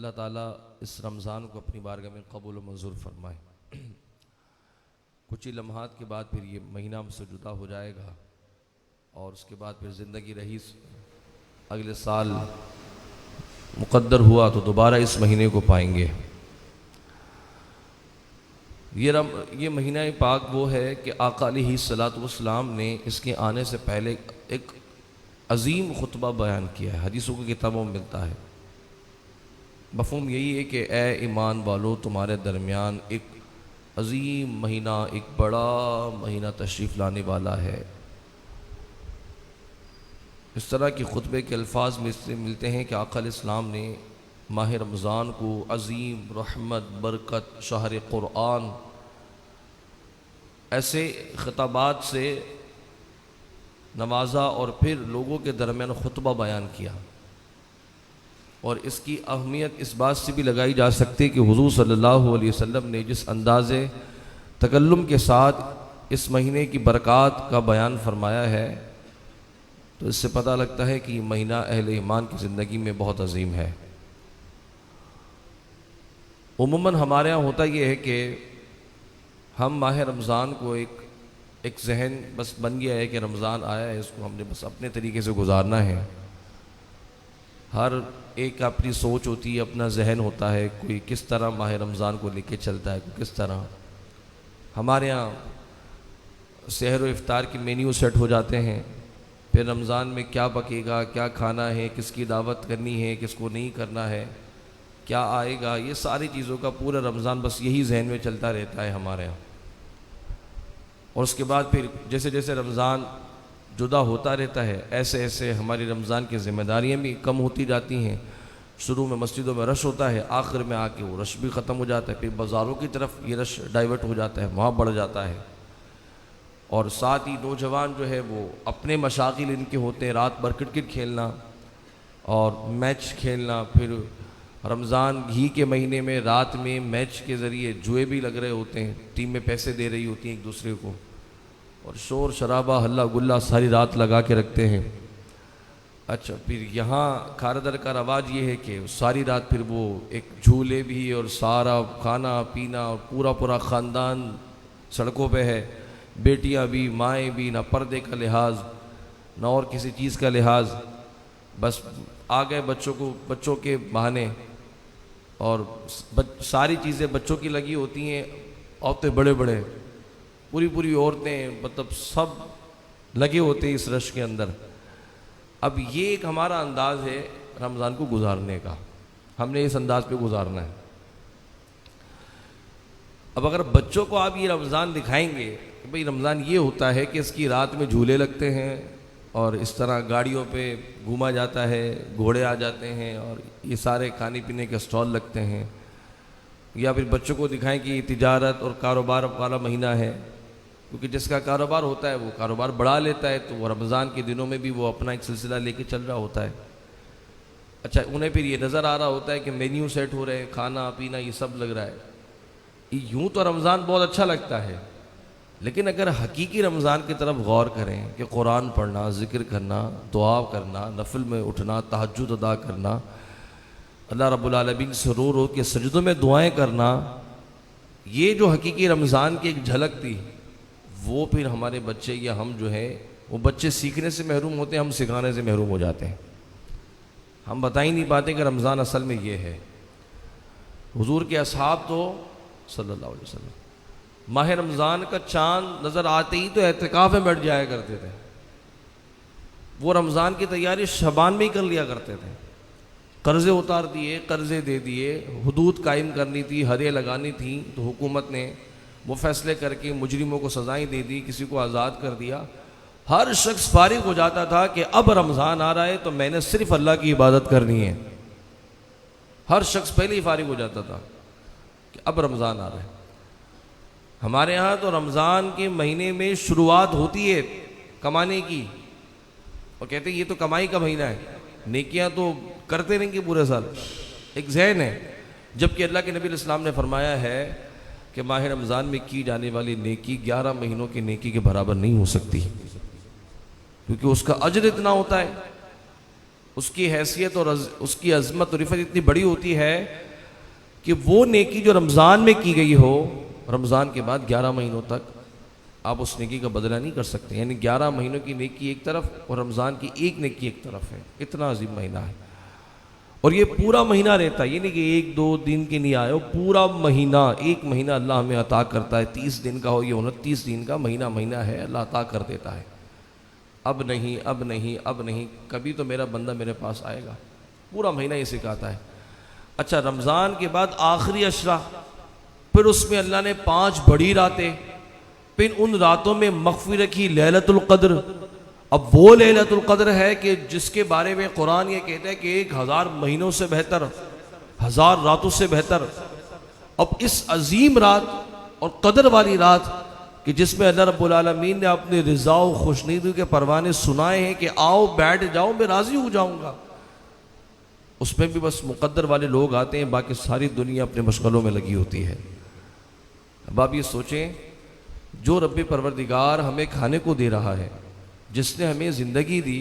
अल्लाह ताला इस रमज़ान को अपनी बारगाह में कबूल व मंजूर फरमाए। कुछ ही लम्हात के बाद फिर ये महीना हमसे जुदा हो जाएगा और उसके बाद फिर ज़िंदगी रही अगले साल मुक़द्दर हुआ तो दोबारा इस महीने को पाएंगे। ये महीना पाक वो है कि आका अलैहिस्सलातु वस्सलाम ने इसके आने से पहले एक अजीम खुतबा बयान किया है, हदीसों की किताबों में मिलता है। मफ़हूम यही है कि ए ईमान वालों, तुम्हारे दरमियान एक अजीम महीना, एक बड़ा महीना तशरीफ़ लाने वाला है। इस तरह के खुतबे के अल्फाज में इससे मिलते हैं कि आका अलैहिस्सलाम ने माह रमज़ान को अजीम रहमत, बरकत, शहर क़ुरआन ऐसे ख़िताबात से नवाजा और फिर लोगों के दरमियान खुतबा बयान किया। और इसकी अहमियत इस बात से भी लगाई जा सकती है कि हुज़ूर सल्लल्लाहु अलैहि वसल्लम ने जिस अंदाज़े तकल्लुम के साथ इस महीने की बरक़ात का बयान फरमाया है, तो इससे पता लगता है कि महीना अहले ईमान की ज़िंदगी में बहुत अजीम है। उमूमन हमारे यहाँ होता ये है कि हम माह रमज़ान को एक जहन बस बन गया है कि रमज़ान आया है, इसको हमने बस अपने तरीके से गुजारना है। हर एक अपनी सोच होती है, अपना जहन होता है, कोई किस तरह माह रमज़ान को लेके चलता है, कोई किस तरह। हमारे यहाँ सहर व इफ्तार की मेन्यू सेट हो जाते हैं, फिर रमज़ान में क्या पकेगा, क्या खाना है, किसकी दावत करनी है, किसको नहीं करना है, क्या आएगा, ये सारी चीज़ों का पूरा रमज़ान बस यही जहन में चलता रहता है हमारे यहाँ। और उसके बाद फिर जैसे जैसे रमज़ान जुदा होता रहता है, ऐसे ऐसे हमारी रमज़ान की ज़िम्मेदारियाँ भी कम होती जाती हैं। शुरू में मस्जिदों में रश होता है, आखिर में आके वो रश भी ख़त्म हो जाता है, फिर बाज़ारों की तरफ ये रश डाइवर्ट हो जाता है, वहाँ बढ़ जाता है। और साथ ही नौजवान जो है वो अपने मशागिल इनके होते हैं, रात भर क्रिकेट खेलना और मैच खेलना। फिर रमज़ान घी के महीने में रात में मैच के ज़रिए जुए भी लग रहे होते हैं, टीम में पैसे दे रही होती हैं एक दूसरे को, और शोर शराबा हल्ला गुल्ला सारी रात लगा के रखते हैं। अच्छा, फिर यहाँ खारदर का रवाज ये है कि सारी रात फिर वो एक झूले भी और सारा खाना पीना और पूरा पूरा ख़ानदान सड़कों पे है, बेटियाँ भी माएँ भी, ना पर्दे का लिहाज ना और किसी चीज़ का लिहाज, बस आ गए बच्चों के बहाने। और सारी चीज़ें बच्चों की लगी होती हैं, औरतें बड़े बड़े पूरी औरतें, मतलब सब लगे होते हैं इस रश के अंदर। अब ये एक हमारा अंदाज़ है रमज़ान को गुजारने का, हमने इस अंदाज पे गुजारना है। अब अगर बच्चों को आप ये रमज़ान दिखाएंगे कि भाई रमज़ान ये होता है कि इसकी रात में झूले लगते हैं और इस तरह गाड़ियों पे घूमा जाता है, घोड़े आ जाते हैं और ये सारे खाने पीने के स्टॉल लगते हैं, या फिर बच्चों को दिखाएं कि ये तिजारत और कारोबार वाला महीना है, क्योंकि जिसका कारोबार होता है वो कारोबार बढ़ा लेता है, तो वो रमज़ान के दिनों में भी वो अपना एक सिलसिला लेके चल रहा होता है। अच्छा, उन्हें फिर ये नज़र आ रहा होता है कि मेन्यू सेट हो रहे हैं, खाना पीना ये सब लग रहा है। यूँ तो रमज़ान बहुत अच्छा लगता है, लेकिन अगर हकीकी रमज़ान की तरफ गौर करें कि कुरान पढ़ना, ज़िक्र करना, दुआ करना, नफल में उठना, तहज्जुद अदा करना, अल्लाह रब्बुल आलमीन से रो रो के सजदों में दुआएं करना, ये जो हकीकी रमज़ान की एक झलक थी, वो फिर हमारे बच्चे या हम जो है वो बच्चे सीखने से महरूम होते हैं, हम सिखाने से महरूम हो जाते हैं। हम बता ही नहीं पाते कि रमज़ान असल में ये है। हुजूर के असहाब तो सल्लल्लाहु अलैहि वसल्लम माह रमज़ान का चांद नज़र आते ही तो एहतिकाफ में बैठ जाया करते थे। वो रमज़ान की तैयारी शबान में ही कर लिया करते थे। कर्ज़े उतार दिए, कर्ज़े दे दिए, हुदूद कायम करनी थी, हदें लगानी थी, तो हुकूमत ने वो फैसले करके मुजरिमों को सज़ाएं दे दी, किसी को आज़ाद कर दिया। हर शख्स फारिग हो जाता था कि अब रमज़ान आ रहा है तो मैंने सिर्फ अल्लाह की इबादत करनी है। हर शख्स पहले ही फारिग हो जाता था कि अब रमज़ान आ रहा है। हमारे यहाँ तो रमज़ान के महीने में शुरुआत होती है कमाने की, और कहते हैं ये तो कमाई का महीना है, नेकियां तो करते रहेंगे पूरे साल, एक ज़हन है। जबकि अल्लाह के नबी इस्लाम ने फरमाया है कि माह रमज़ान में की जाने वाली नेकी 11 महीनों की नेकी के बराबर नहीं हो सकती, क्योंकि उसका अजर इतना होता है, उसकी हैसियत और उसकी अजमत और इफ़त इतनी बड़ी होती है कि वो नेकी जो रमज़ान में की गई हो, रमज़ान के बाद 11 महीनों तक आप उस नेकी का बदला नहीं कर सकते। यानी 11 महीनों की नेकी एक तरफ और रमज़ान की एक नेकी एक तरफ है। इतना अजीम महीना है और ये पूरा महीना रहता है। ये नहीं कि 1-2 दिन के नहीं आए हो, पूरा महीना, एक महीना अल्लाह हमें अता करता है। 30 दिन का हो, ये 29 दिन का महीना है, अल्लाह अता कर देता है। अब नहीं, अब नहीं, अब नहीं, कभी तो मेरा बंदा मेरे पास आएगा। पूरा महीना ये सिखाता है। अच्छा, रमज़ान के बाद आखिरी अशरा, फिर उसमें अल्लाह ने 5 बड़ी रातें, फिर उन रातों में मख्फी रखी लैलतुल क़द्र। अब वो लैलतुल क़द्र है कि जिसके बारे में कुरान ये कहता है कि 1000 महीनों से बेहतर, 1000 रातों से बेहतर। अब इस अजीम रात और क़द्र वाली रात कि जिसमें अल्लाह रब्बुल आलमीन ने अपने रिज़ा और खुशनुदी के परवाने सुनाए हैं कि आओ बैठ जाओ, मैं राज़ी हो जाऊँगा, उसमें भी बस मुक़द्दर वाले लोग आते हैं, बाकी सारी दुनिया अपने मशगलों में लगी होती है। अब आप ये सोचें, जो रब्बे परवरदिगार हमें खाने को दे रहा है, जिसने हमें ज़िंदगी दी,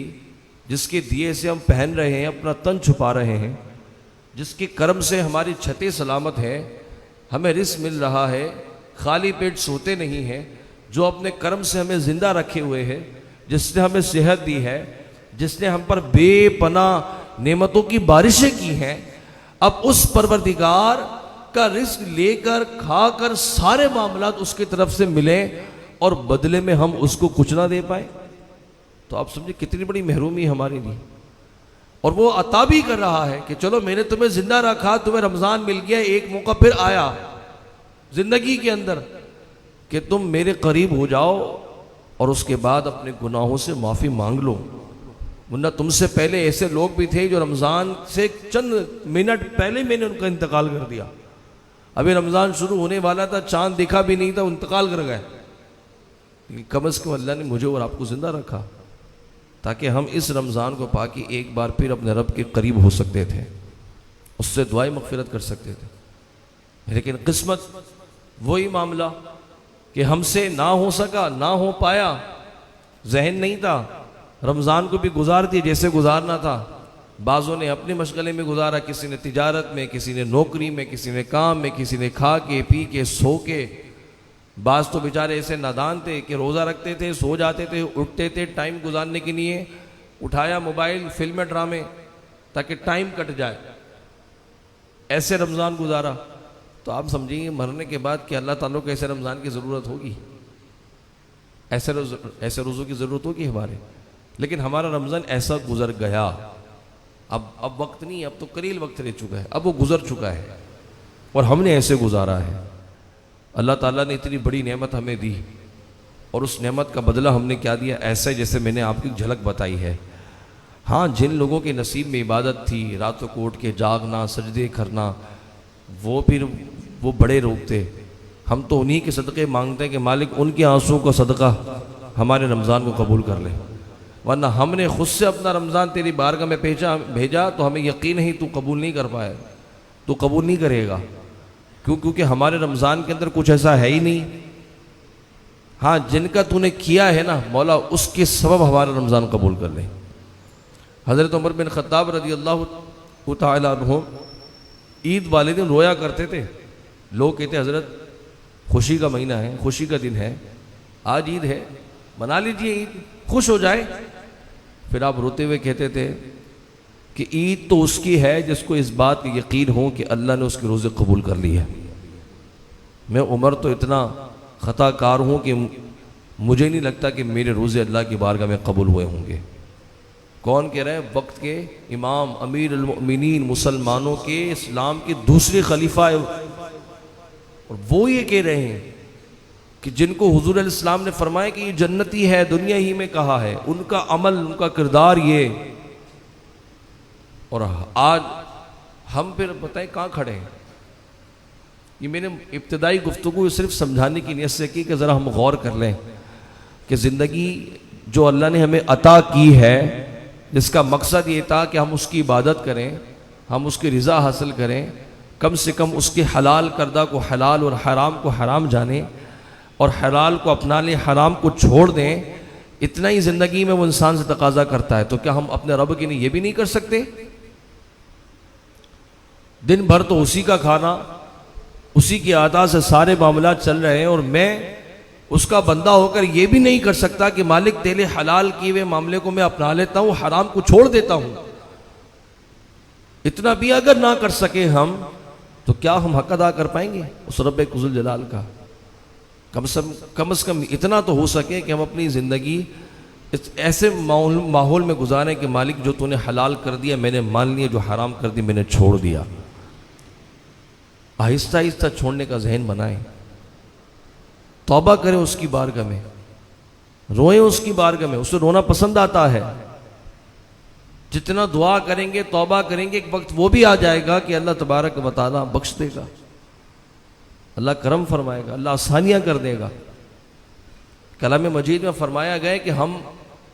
जिसके दिए से हम पहन रहे हैं, अपना तन छुपा रहे हैं, जिसके कर्म से हमारी छतें सलामत है, हमें रिज़्क़ मिल रहा है, खाली पेट सोते नहीं हैं, जो अपने कर्म से हमें ज़िंदा रखे हुए है, जिसने हमें सेहत दी है, जिसने हम पर बेपनाह नेमतों की बारिशें की हैं, अब उस परवरदिगार का रिज़्क़ लेकर खाकर सारे मामलात उसकी तरफ से मिलें और बदले में हम उसको कुछ ना दे पाए, तो आप समझे कितनी बड़ी महरूमी हमारे लिए। और वो अता भी कर रहा है कि चलो मैंने तुम्हें जिंदा रखा, तुम्हें रमज़ान मिल गया, एक मौका फिर आया जिंदगी के अंदर कि तुम मेरे करीब हो जाओ और उसके बाद अपने गुनाहों से माफ़ी मांग लो। वरना तुमसे पहले ऐसे लोग भी थे जो रमज़ान से चंद मिनट पहले मैंने उनका इंतकाल कर दिया। अभी रमज़ान शुरू होने वाला था, चांद दिखा भी नहीं था, इंतकाल कर गए। कम अज़ कम अल्लाह ने मुझे और आपको ज़िंदा रखा ताकि हम इस रमज़ान को पाकि एक बार फिर अपने रब के करीब हो सकते थे, उससे दुआएं मग़फ़िरत कर सकते थे। लेकिन किस्मत वही मामला कि हमसे ना हो सका, ना हो पाया, जहन नहीं था, रमज़ान को भी गुजार दिए जैसे गुजारना था। बाज़ों ने अपने मशगले में गुजारा, किसी ने तिजारत में, किसी ने नौकरी में, किसी ने काम में, किसी ने खा के पी के सो के। बाज़ तो बेचारे ऐसे नादान थे कि रोज़ा रखते थे, सो जाते थे, उठते थे टाइम गुजारने के लिए, उठाया मोबाइल, फिल्में, ड्रामे ताकि टाइम कट जाए, ऐसे रमज़ान गुजारा। तो आप समझिए मरने के बाद कि अल्लाह ताला को ऐसे रमज़ान की ज़रूरत होगी, ऐसे रोज़ों की ज़रूरत होगी हमारे। लेकिन हमारा रमज़ान ऐसा गुजर गया। अब वक्त नहीं, अब तो करील वक्त रह चुका है, अब वो गुजर चुका है और हमने ऐसे गुजारा है। अल्लाह ताला ने इतनी बड़ी नेमत हमें दी और उस नेमत का बदला हमने क्या दिया, ऐसा जैसे मैंने आपकी झलक बताई है। हाँ, जिन लोगों के नसीब में इबादत थी, रातों को उठ के जागना, सजदे करना, वो फिर वो बड़े लोग थे। हम तो उन्हीं के सदक़े मांगते हैं कि मालिक उनके आंसुओं का सदका हमारे रमज़ान को कबूल कर ले, वरना हमने खुद से अपना रमज़ान तेरी बारगाह में भेजा तो हमें यकीन ही तू कबूल नहीं कर पाए, तू कबूल नहीं करेगा। क्योंकि हमारे रमज़ान के अंदर कुछ ऐसा है ही नहीं। हाँ, जिनका तूने किया है ना मौला, उसके सबब हमारा रमज़ान कबूल कर ले। हज़रत उमर बिन ख़त्ताब रज़ी अल्लाह तआला अन्हु ईद वाले दिन रोया करते थे। लोग कहते हज़रत खुशी का महीना है, खुशी का दिन है, आज ईद है, मना लीजिए ईद, खुश हो जाए। फिर आप रोते हुए कहते थे कि ईद तो उसकी है जिसको इस बात की यकीन हो कि अल्लाह ने उसके रोज़े कबूल कर ली है। मैं उमर तो इतना ख़ताकार हूँ कि मुझे नहीं लगता कि मेरे रोज़े अल्लाह की बारगाह में कबूल हुए होंगे। कौन कह रहे हैं? वक्त के इमाम अमीर अल मोमिनीन, मुसलमानों के, इस्लाम के दूसरे खलीफा, और वो ये कह रहे हैं कि जिनको हुजूर इस्लाम ने फरमाया कि ये जन्नती है, दुनिया ही में कहा है, उनका अमल, उनका किरदार ये। और आज हम फिर बताएं कहाँ खड़े हैं। ये मैंने इब्तिदाई गुफ्तगू सिर्फ समझाने की नीयत से की कि ज़रा हम गौर कर लें कि ज़िंदगी जो अल्लाह ने हमें अता की है, जिसका मकसद ये था कि हम उसकी इबादत करें, हम उसकी रज़ा हासिल करें, कम से कम उसके हलाल करदा को हलाल और हराम को हराम जानें और हलाल को अपना लें, हराम को छोड़ दें, इतना ही ज़िंदगी में वो इंसान से तकाजा करता है, तो क्या हम अपने रब के लिए ये भी नहीं कर सकते? दिन भर तो उसी का खाना, उसी की आदत से सारे मामला चल रहे हैं, और मैं उसका बंदा होकर ये भी नहीं कर सकता कि मालिक तेरे हलाल किए हुए मामले को मैं अपना लेता हूँ, हराम को छोड़ देता हूँ। इतना भी अगर ना कर सके हम, तो क्या हम हक अदा कर पाएंगे उस रब कुल जलाल का? कम से कम इतना तो हो सके कि हम अपनी ज़िंदगी इस ऐसे माहौल में गुजारें कि मालिक जो तूने हलाल कर दिया मैंने मान लिया, जो हराम कर दिया मैंने छोड़ दिया। आहिस्ता आहिस्ता छोड़ने का जहन बनाएं, तौबा करें उसकी बारगाह में, रोएं उसकी बारगाह में। उसे रोना पसंद आता है। जितना दुआ करेंगे, तौबा करेंगे, एक वक्त वो भी आ जाएगा कि अल्लाह तबारक व तआला बख्श देगा, अल्लाह करम फरमाएगा, अल्लाह आसानियाँ कर देगा। कलाम मजीद में फरमाया गया कि हम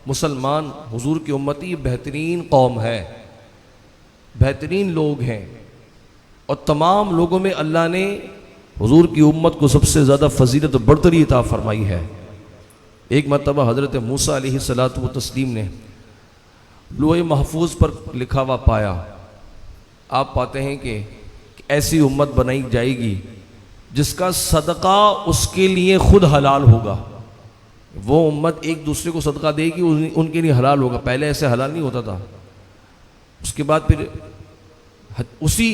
मुसलमान हुजूर की उम्मती बेहतरीन कौम है, बेहतरीन लोग हैं, और तमाम लोगों में अल्लाह ने हुजूर की उम्मत को सबसे ज़्यादा फजीलत बरतरी अता फरमाई है। एक मरतबा हज़रत मूसा अलैहिस्सलातु व तस्लीम ने लोहे महफूज पर लिखा हुआ पाया। आप पाते हैं कि ऐसी उम्मत बनाई जाएगी जिसका सदका उसके लिए खुद हलाल होगा। वो उम्मत एक दूसरे को सदका देगी, उनके लिए हलाल होगा। पहले ऐसे हलाल नहीं होता था। उसके बाद फिर उसी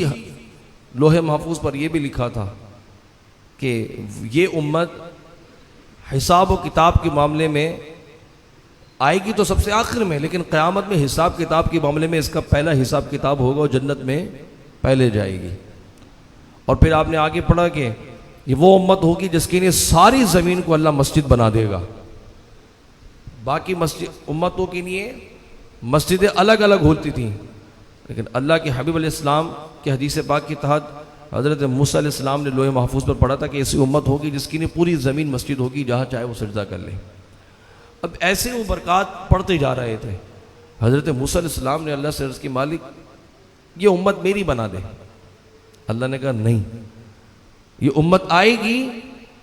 लोहे महफूज पर यह भी लिखा था कि ये उम्मत हिसाब व किताब के मामले में आएगी तो सबसे आखिर में, लेकिन क़यामत में हिसाब किताब के मामले में इसका पहला हिसाब किताब होगा और जन्नत में पहले जाएगी। और फिर आपने आगे पढ़ा कि ये वो उम्मत होगी जिसके लिए सारी ज़मीन को अल्लाह मस्जिद बना देगा। बाकी मस्जिद उम्मतों के लिए मस्जिदें अलग अलग होती थीं, लेकिन अल्लाह के हबीब अलैहिस्सलाम के हदीस पाक के तहत हज़रत मूसा अलैहिस्सलाम ने लोहे महफूज पर पढ़ा था कि ऐसी उम्मत होगी जिसकी लिए पूरी ज़मीन मस्जिद होगी, जहाँ चाहे वो सजदा कर ले। अब ऐसे वो बरक़ात पढ़ते जा रहे थे। हज़रत मूसा अलैहिस्सलाम ने अल्लाह से अर्ज़ की, मालिक ये उम्मत मेरी बना दे। अल्लाह ने कहा नहीं, ये उम्मत आएगी,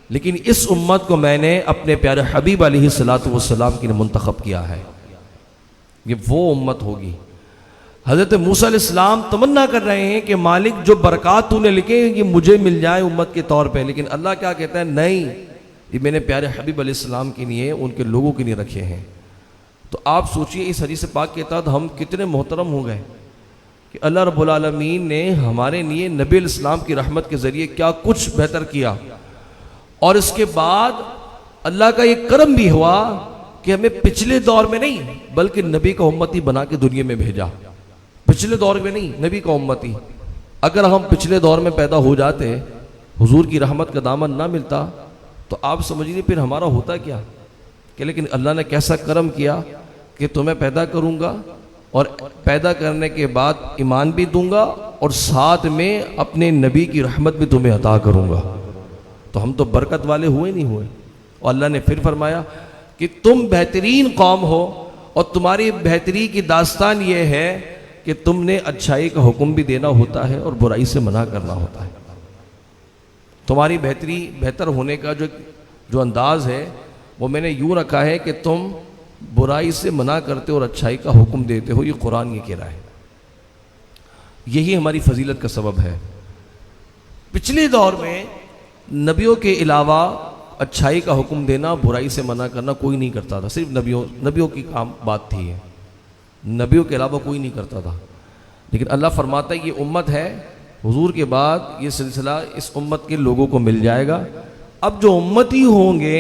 लेकिन इस उम्मत को मैंने अपने प्यारे हबीब अलैहिस्सलातु वस्सलाम के लिए मुंतखब किया है, ये वो उम्मत होगी। हज़रत मूसा अलैहिस्सलाम तमन्ना कर रहे हैं कि मालिक जो बरक़ात तूने लिखे ये मुझे मिल जाए उम्मत के तौर पे, लेकिन अल्लाह क्या कहता है, नहीं, ये मैंने प्यारे हबीब अलैहिस्सलाम के लिए, उनके लोगों के लिए रखे हैं। तो आप सोचिए इस हदीस पाक के तहत हम कितने मोहतरम हो गए कि अल्लाह रब्बुल आलमीन ने हमारे लिए नबी अलैहिस्सलाम की रहमत के ज़रिए क्या कुछ बेहतर किया। और इसके बाद अल्लाह का ये करम भी हुआ कि हमें पिछले दौर में नहीं बल्कि नबी का उम्मती बना के दुनिया में भेजा। पिछले दौर में नहीं, नबी का उम्मती। अगर हम पिछले दौर में पैदा हो जाते, हुजूर की रहमत का दामन ना मिलता, तो आप समझिए फिर हमारा होता क्या कि, लेकिन अल्लाह ने कैसा करम किया कि तुम्हें पैदा करूँगा और पैदा करने के बाद ईमान भी दूंगा और साथ में अपने नबी की रहमत भी तुम्हें अता करूँगा। तो हम तो बरकत वाले हुए नहीं हुए। और अल्लाह ने फिर फरमाया कि तुम बेहतरीन कौम हो और तुम्हारी बेहतरी की दास्तान ये है कि तुमने अच्छाई का हुक्म भी देना होता है और बुराई से मना करना होता है। तुम्हारी बेहतर होने का जो अंदाज है वो मैंने यूँ रखा है कि तुम बुराई से मना करते हो और अच्छाई का हुक्म देते हो। ये कुरान ये कह रहा है, यही हमारी फजीलत का सबब है। पिछले दौर में नबियों के अलावा अच्छाई का हुक्म देना, बुराई से मना करना कोई नहीं करता था। सिर्फ नबियों की काम बात थी ये, नबियों के अलावा कोई नहीं करता था। लेकिन अल्लाह फरमाता है ये उम्मत है, हुजूर के बाद ये सिलसिला इस उम्मत के लोगों को मिल जाएगा। अब जो उम्मती होंगे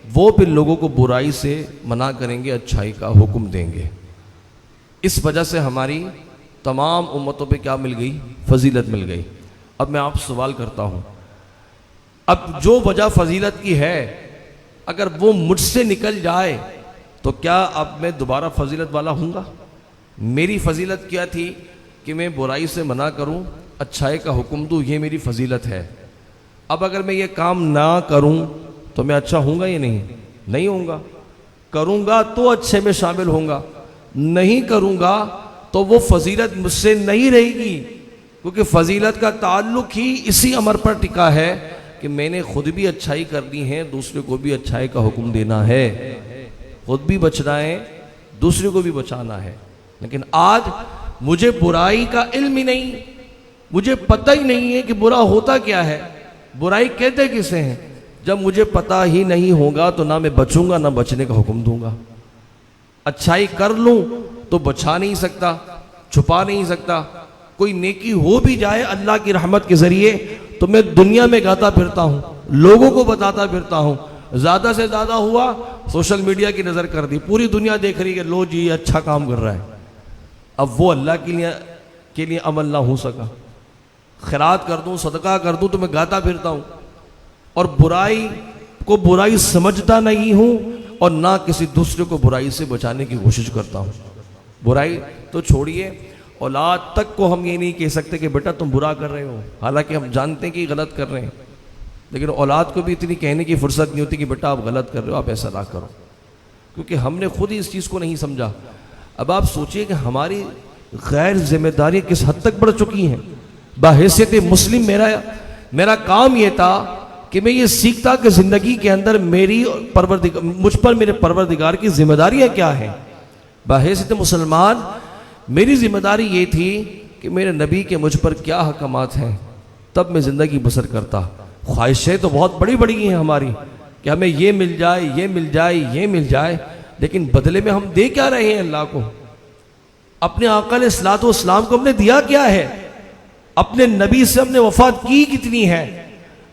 वो फिर लोगों को बुराई से मना करेंगे, अच्छाई का हुक्म देंगे। इस वजह से हमारी तमाम उम्मतों पे क्या मिल गई, फजीलत मिल गई। अब मैं आपसे सवाल करता हूँ, अब जो वजह फजीलत की है अगर वो मुझसे निकल जाए तो क्या अब मैं दोबारा फजीलत वाला हूँगा? मेरी फजीलत क्या थी कि मैं बुराई से मना करूँ, अच्छाई का हुक्म दूँ, ये मेरी फजीलत है। अब अगर मैं ये काम ना करूँ तो मैं अच्छा हूँगा या नहीं होऊंगा? करूँगा तो अच्छे में शामिल होऊंगा, नहीं करूँगा तो वो फजीलत मुझसे नहीं रहेगी। क्योंकि फजीलत का ताल्लुक ही इसी अमर पर टिका है कि मैंने खुद भी अच्छाई करनी है, दूसरे को भी अच्छाई का हुक्म देना है। खुद भी बचना है, दूसरे को भी बचाना है। लेकिन आज मुझे बुराई का इल्म ही नहीं, मुझे पता ही नहीं है कि बुरा होता क्या है, बुराई कहते किसे हैं। जब मुझे पता ही नहीं होगा तो ना मैं बचूंगा ना बचने का हुक्म दूंगा। अच्छाई कर लूं तो बचा नहीं सकता, छुपा नहीं सकता। कोई नेकी हो भी जाए अल्लाह की रहमत के जरिए तो मैं दुनिया में गाता फिरता हूं, लोगों को बताता फिरता हूं। ज्यादा से ज्यादा हुआ सोशल मीडिया की नजर कर दी, पूरी दुनिया देख रही है लो जी अच्छा काम कर रहा है। अब वो अल्लाह के लिए अमल ना हो सका। खैरात कर दूं, सदका कर दूं तो मैं गाता फिरता हूं और बुराई को बुराई समझता नहीं हूं और ना किसी दूसरे को बुराई से बचाने की कोशिश करता हूं। बुराई तो छोड़िए, औलाद तक को हम ये नहीं कह सकते कि बेटा तुम बुरा कर रहे हो, हालांकि हम जानते हैं कि गलत कर रहे हैं, लेकिन औलाद को भी इतनी कहने की फुर्सत नहीं होती कि बेटा आप गलत कर रहे हो, आप ऐसा ना करो, क्योंकि हमने खुद ही इस चीज़ को नहीं समझा। अब आप सोचिए कि हमारी गैर जिम्मेदारी किस हद तक बढ़ चुकी हैं। बाहैसियत मुस्लिम मेरा काम ये था कि मैं ये सीखता कि ज़िंदगी के अंदर मुझ पर मेरे परवरदिगार की जिम्मेदारियाँ क्या हैं। बाहैसियत मुसलमान मेरी जिम्मेदारी ये थी कि मेरे नबी के मुझ पर क्या हकमात हैं, तब मैं ज़िंदगी बसर करता। ख्वाहिशें तो बहुत बड़ी बड़ी हैं हमारी कि हमें ये मिल जाए, ये मिल जाए, ये मिल जाए, लेकिन बदले में हम दे क्या रहे हैं अल्लाह को? अपने आका अलैहिस्सलातु वस्सलाम को हमने दिया क्या है? अपने नबी से हमने वफात की कितनी है?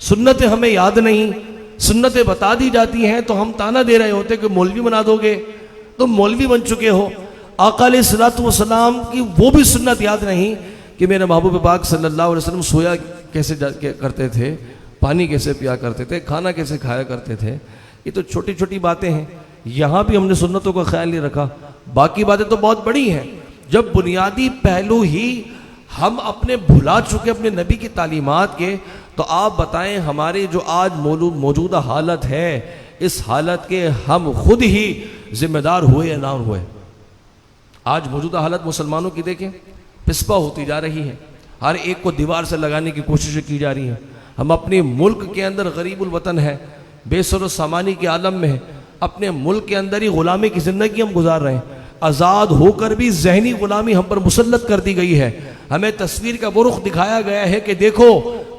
सुन्नतें हमें याद नहीं, सुन्नतें बता दी जाती हैं तो हम ताना दे रहे होते कि मौलवी बना दोगे, तुम मौलवी बन चुके हो। आका अलैहिस्सलातु वस्सलाम की वो भी सुन्नत याद नहीं कि मेरे महबूब पाक सल्लल्लाहु अलैहि वसल्लम सोया कैसे करते थे, पानी कैसे पिया करते थे, खाना कैसे खाया करते थे। ये तो छोटी छोटी बातें हैं, यहाँ भी हमने सुन्नतों का ख्याल नहीं रखा। बाकी बातें तो बहुत बड़ी हैं। जब बुनियादी पहलू ही हम अपने भुला चुके अपने नबी की तालीमात के, तो आप बताएं हमारे जो आज मौजूदा हालत है, इस हालत के हम खुद ही जिम्मेदार हुए या ना हुए। आज मौजूदा हालत मुसलमानों की देखें, पिस्पा होती जा रही है, हर एक को दीवार से लगाने की कोशिश की जा रही है। हम अपने मुल्क के अंदर गरीबुल वतन है, बेसर सामानी के आलम में है, अपने मुल्क के अंदर ही गुलामी की ज़िंदगी हम गुजार रहे हैं। आज़ाद होकर भी जहनी गुलामी हम पर मुसल्लत कर दी गई है। हमें तस्वीर का वो रुख दिखाया गया है कि देखो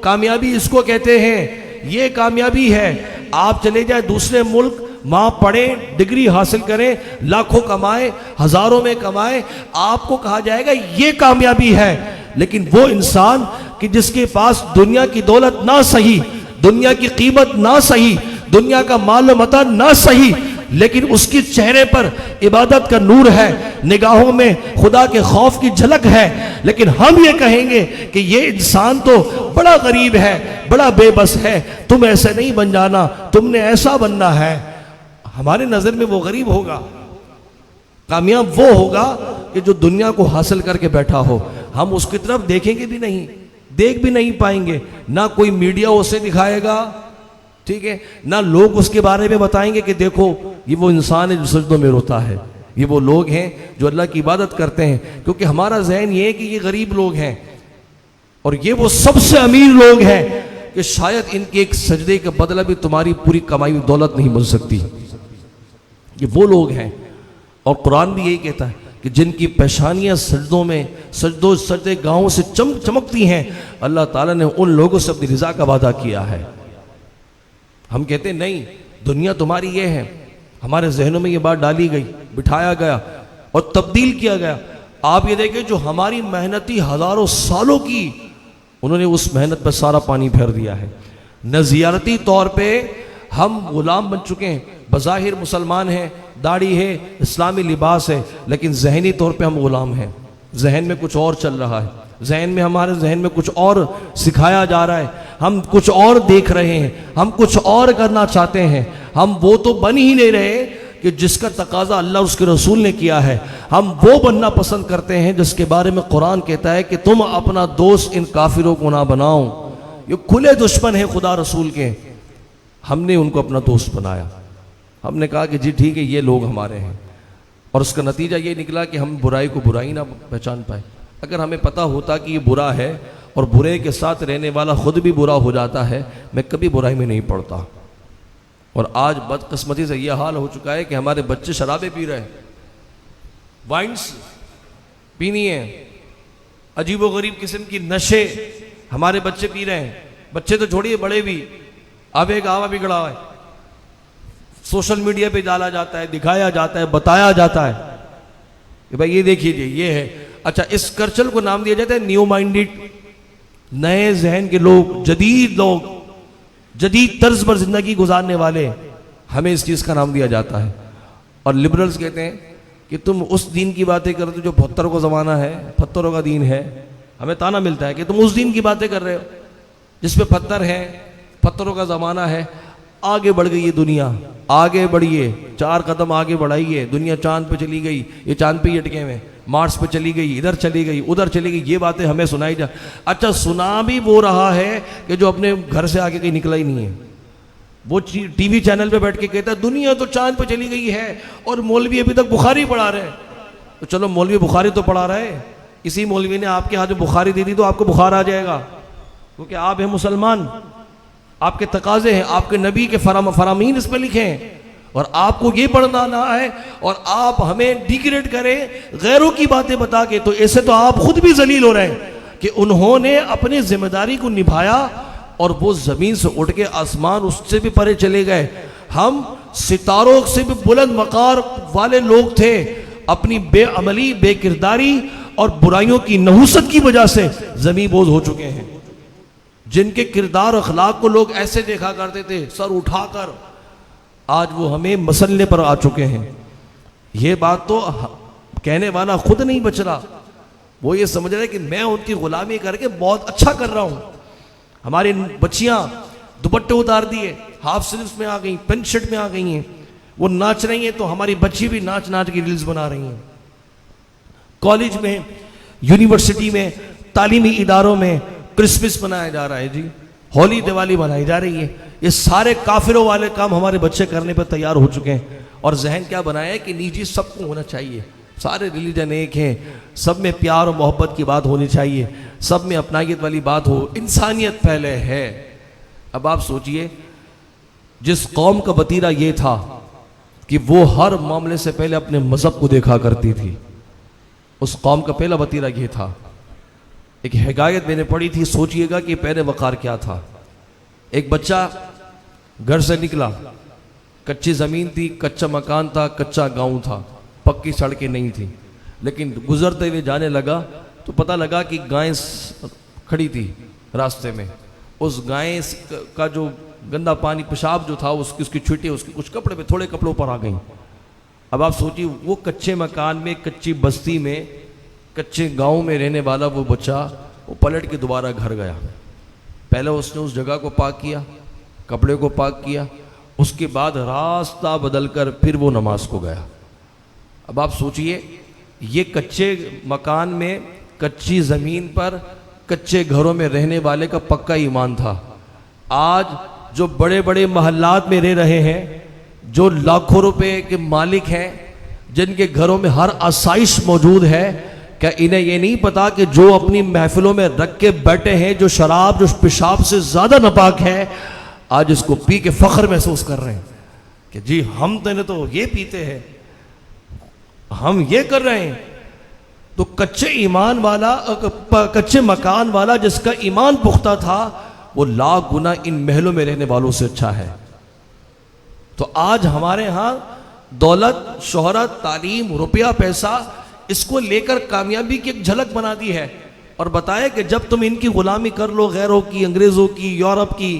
कामयाबी इसको कहते हैं, ये कामयाबी है। आप चले जाए दूसरे मुल्क, माँ पढ़ें, डिग्री हासिल करें, लाखों कमाएं, हजारों में कमाएं, आपको कहा जाएगा ये कामयाबी है। लेकिन वो इंसान कि जिसके पास दुनिया की दौलत ना सही, दुनिया की कीमत ना सही, दुनिया का माल मता ना सही, लेकिन उसके चेहरे पर इबादत का नूर है, निगाहों में खुदा के खौफ की झलक है, लेकिन हम ये कहेंगे कि ये इंसान तो बड़ा गरीब है, बड़ा बेबस है, तुम ऐसे नहीं बन जाना, तुमने ऐसा बनना है। हमारे नजर में वो गरीब होगा, कामयाब वो होगा कि जो दुनिया को हासिल करके बैठा हो। हम उसकी तरफ देखेंगे भी नहीं, देख भी नहीं पाएंगे, ना कोई मीडिया उसे दिखाएगा, ठीक है, ना लोग उसके बारे में बताएंगे कि देखो ये वो इंसान है जो सजदों में रोता है, ये वो लोग हैं जो अल्लाह की इबादत करते हैं। क्योंकि हमारा जहन ये है कि ये गरीब लोग हैं और ये वो सबसे अमीर लोग हैं कि शायद इनके एक सजदे का बदला भी तुम्हारी पूरी कमाई हुई दौलत नहीं मिल सकती। ये वो लोग हैं। और कुरान भी यही कहता है कि जिनकी पेशानियां सजदों में सजदे गाँव से चमकती हैं, अल्लाह ताला ने उन लोगों से अपनी रजा का वादा किया है। हम कहते हैं नहीं, दुनिया तुम्हारी ये है। हमारे जहनों में ये बात डाली गई, बिठाया गया और तब्दील किया गया। आप ये देखें जो हमारी मेहनती हजारों सालों की, उन्होंने उस मेहनत पर सारा पानी फेर दिया है। नज़ियारती तौर पे हम गुलाम बन चुके हैं। बज़ाहिर मुसलमान हैं, दाढ़ी है, इस्लामी लिबास है, लेकिन जहनी तौर पे हम गुलाम हैं। जहन में कुछ और चल रहा है, हमारे जहन में कुछ और सिखाया जा रहा है, हम कुछ और देख रहे हैं, हम कुछ और करना चाहते हैं। हम वो तो बन ही नहीं रहे कि जिसका तकाजा अल्लाह उसके रसूल ने किया है। हम वो बनना पसंद करते हैं जिसके बारे में कुरान कहता है कि तुम अपना दोस्त इन काफिरों को ना बनाओ। ये खुले दुश्मन है खुदा रसूल के। हमने उनको अपना दोस्त बनाया। हमने कहा कि जी ठीक है, ये लोग हमारे हैं, और उसका नतीजा ये निकला कि हम बुराई को बुराई ना पहचान पाए। अगर हमें पता होता कि ये बुरा है और बुरे के साथ रहने वाला खुद भी बुरा हो जाता है, मैं कभी बुराई में नहीं पड़ता। और आज बदकिस्मती से यह हाल हो चुका है कि हमारे बच्चे शराबें पी रहे हैं, वाइन्स पीनी है, अजीबो गरीब किस्म की नशे हमारे बच्चे पी रहे हैं। बच्चे तो छोड़िए, बड़े भी। अब एक आवा बिगड़ा है, सोशल मीडिया पे डाला जाता है, दिखाया जाता है, बताया जाता है कि भाई ये देखिए ये है। अच्छा, इस कल्चर को नाम दिया जाता है न्यू माइंडेड, नए जहन के लोग, जदीद तर्ज पर जिंदगी गुजारने वाले, हमें इस चीज का नाम दिया जाता है। और लिबरल्स कहते हैं कि तुम उस दीन की बातें करते हो जो पत्थरों का जमाना है, पत्थरों का दीन है। हमें ताना मिलता है कि तुम उस दीन की बातें कर रहे हो जिसपे पत्थर है, पत्थरों का जमाना है। आगे बढ़ गई ये दुनिया, आगे बढ़िए, 4 कदम आगे बढ़ाइए। दुनिया चांद पे चली गई, ये चांद पे ही अटके हुए, मार्स पे चली गई, इधर चली गई, उधर चली गई, ये बातें हमें सुनाई जा। अच्छा, सुना भी वो रहा है कि जो अपने घर से आगे कहीं निकला ही नहीं है। वो टीवी चैनल पे बैठ के कहता है दुनिया तो चांद पे चली गई है और मौलवी अभी तक बुखारी पढ़ा रहे हैं। तो चलो, मौलवी बुखारी तो पढ़ा रहे हैं, इसी मौलवी ने आपके हाथ में बुखारी दे दी तो आपको बुखार आ जाएगा, क्योंकि आप हैं मुसलमान, आपके तकाजे हैं, आपके नबी के फरामीन इस पर लिखे हैं, और आपको ये पढ़ना ना है और आप हमें डिग्रेड करें गैरों की बातें बता के। तो ऐसे तो आप खुद भी जलील हो रहे हैं कि उन्होंने अपनी जिम्मेदारी को निभाया और वो जमीन से उठ के आसमान उससे भी परे चले गए। हम सितारों से भी बुलंद मकार वाले लोग थे, अपनी बेअमली, बेकिरदारी और बुराइयों की नहुसत की वजह से जमीन बोझ हो चुके हैं। जिनके किरदार अखलाक को लोग ऐसे देखा करते थे सर उठाकर, आज वो हमें मसलने पर आ चुके हैं। ये बात तो कहने वाला खुद नहीं बच रहा, वो ये समझ रहे कि मैं उनकी गुलामी करके बहुत अच्छा कर रहा हूं। हमारी बच्चियां दुपट्टे उतार दिए, हाफ स्लीव्स में आ गई, पेंट शर्ट में आ गई हैं, वो नाच रही हैं, तो हमारी बच्ची भी नाच नाच की रील्स बना रही हैं। कॉलेज में, यूनिवर्सिटी में, तालीमी इदारों में क्रिसमस मनाया जा रहा है जी, होली दिवाली मनाई जा रही है। ये सारे काफिरों वाले काम हमारे बच्चे करने पर तैयार हो चुके हैं। और जहन क्या बनाया है कि निजी सबको होना चाहिए, सारे रिलीजन एक हैं, सब में प्यार और मोहब्बत की बात होनी चाहिए, सब में अपनायत वाली बात हो, इंसानियत पहले है। अब आप सोचिए, जिस कौम का वतीरा ये था कि वो हर मामले से पहले अपने मजहब को देखा करती थी, उस कौम का पहला वतीरा ये था। एक हिकायत मैंने पढ़ी थी, सोचिएगा कि पहले वकार क्या था। एक बच्चा घर से निकला, कच्ची जमीन थी, कच्चा मकान था, कच्चा गांव था, पक्की सड़कें नहीं थी, लेकिन गुजरते हुए जाने लगा तो पता लगा कि गाय खड़ी थी रास्ते में। उस गाय का जो गंदा पानी, पेशाब जो था, उसकी छींटे उसके कुछ कपड़े पे, थोड़े कपड़ों पर आ गई। अब आप सोचिए, वो कच्चे मकान में, कच्ची बस्ती में, कच्चे गांव में रहने वाला वो बच्चा, वो पलट के दोबारा घर गया। पहले उसने उस जगह को पाक किया, कपड़े को पाक किया, उसके बाद रास्ता बदलकर फिर वो नमाज को गया। अब आप सोचिए, ये कच्चे मकान में, कच्ची ज़मीन पर, कच्चे घरों में रहने वाले का पक्का ईमान था। आज जो बड़े बड़े महल्लात में रह रहे हैं, जो लाखों रुपए के मालिक हैं, जिनके घरों में हर आसाइश मौजूद है, क्या इन्हें ये नहीं पता कि जो अपनी महफिलों में रख के बैठे हैं, जो शराब, जो पेशाब से ज्यादा नापाक है, आज इसको पी के फख्र महसूस कर रहे हैं कि जी हम तो ये पीते हैं, हम ये कर रहे हैं। तो कच्चे ईमान वाला, कच्चे मकान वाला जिसका ईमान पुख्ता था, वो लाख गुना इन महलों में रहने वालों से अच्छा है। तो आज हमारे यहां दौलत, शोहरत, तालीम, रुपया, पैसा, इसको लेकर कामयाबी की एक झलक बना दी है और बताया कि जब तुम इनकी गुलामी कर लो, गैरों की, अंग्रेजों की, यूरोप की,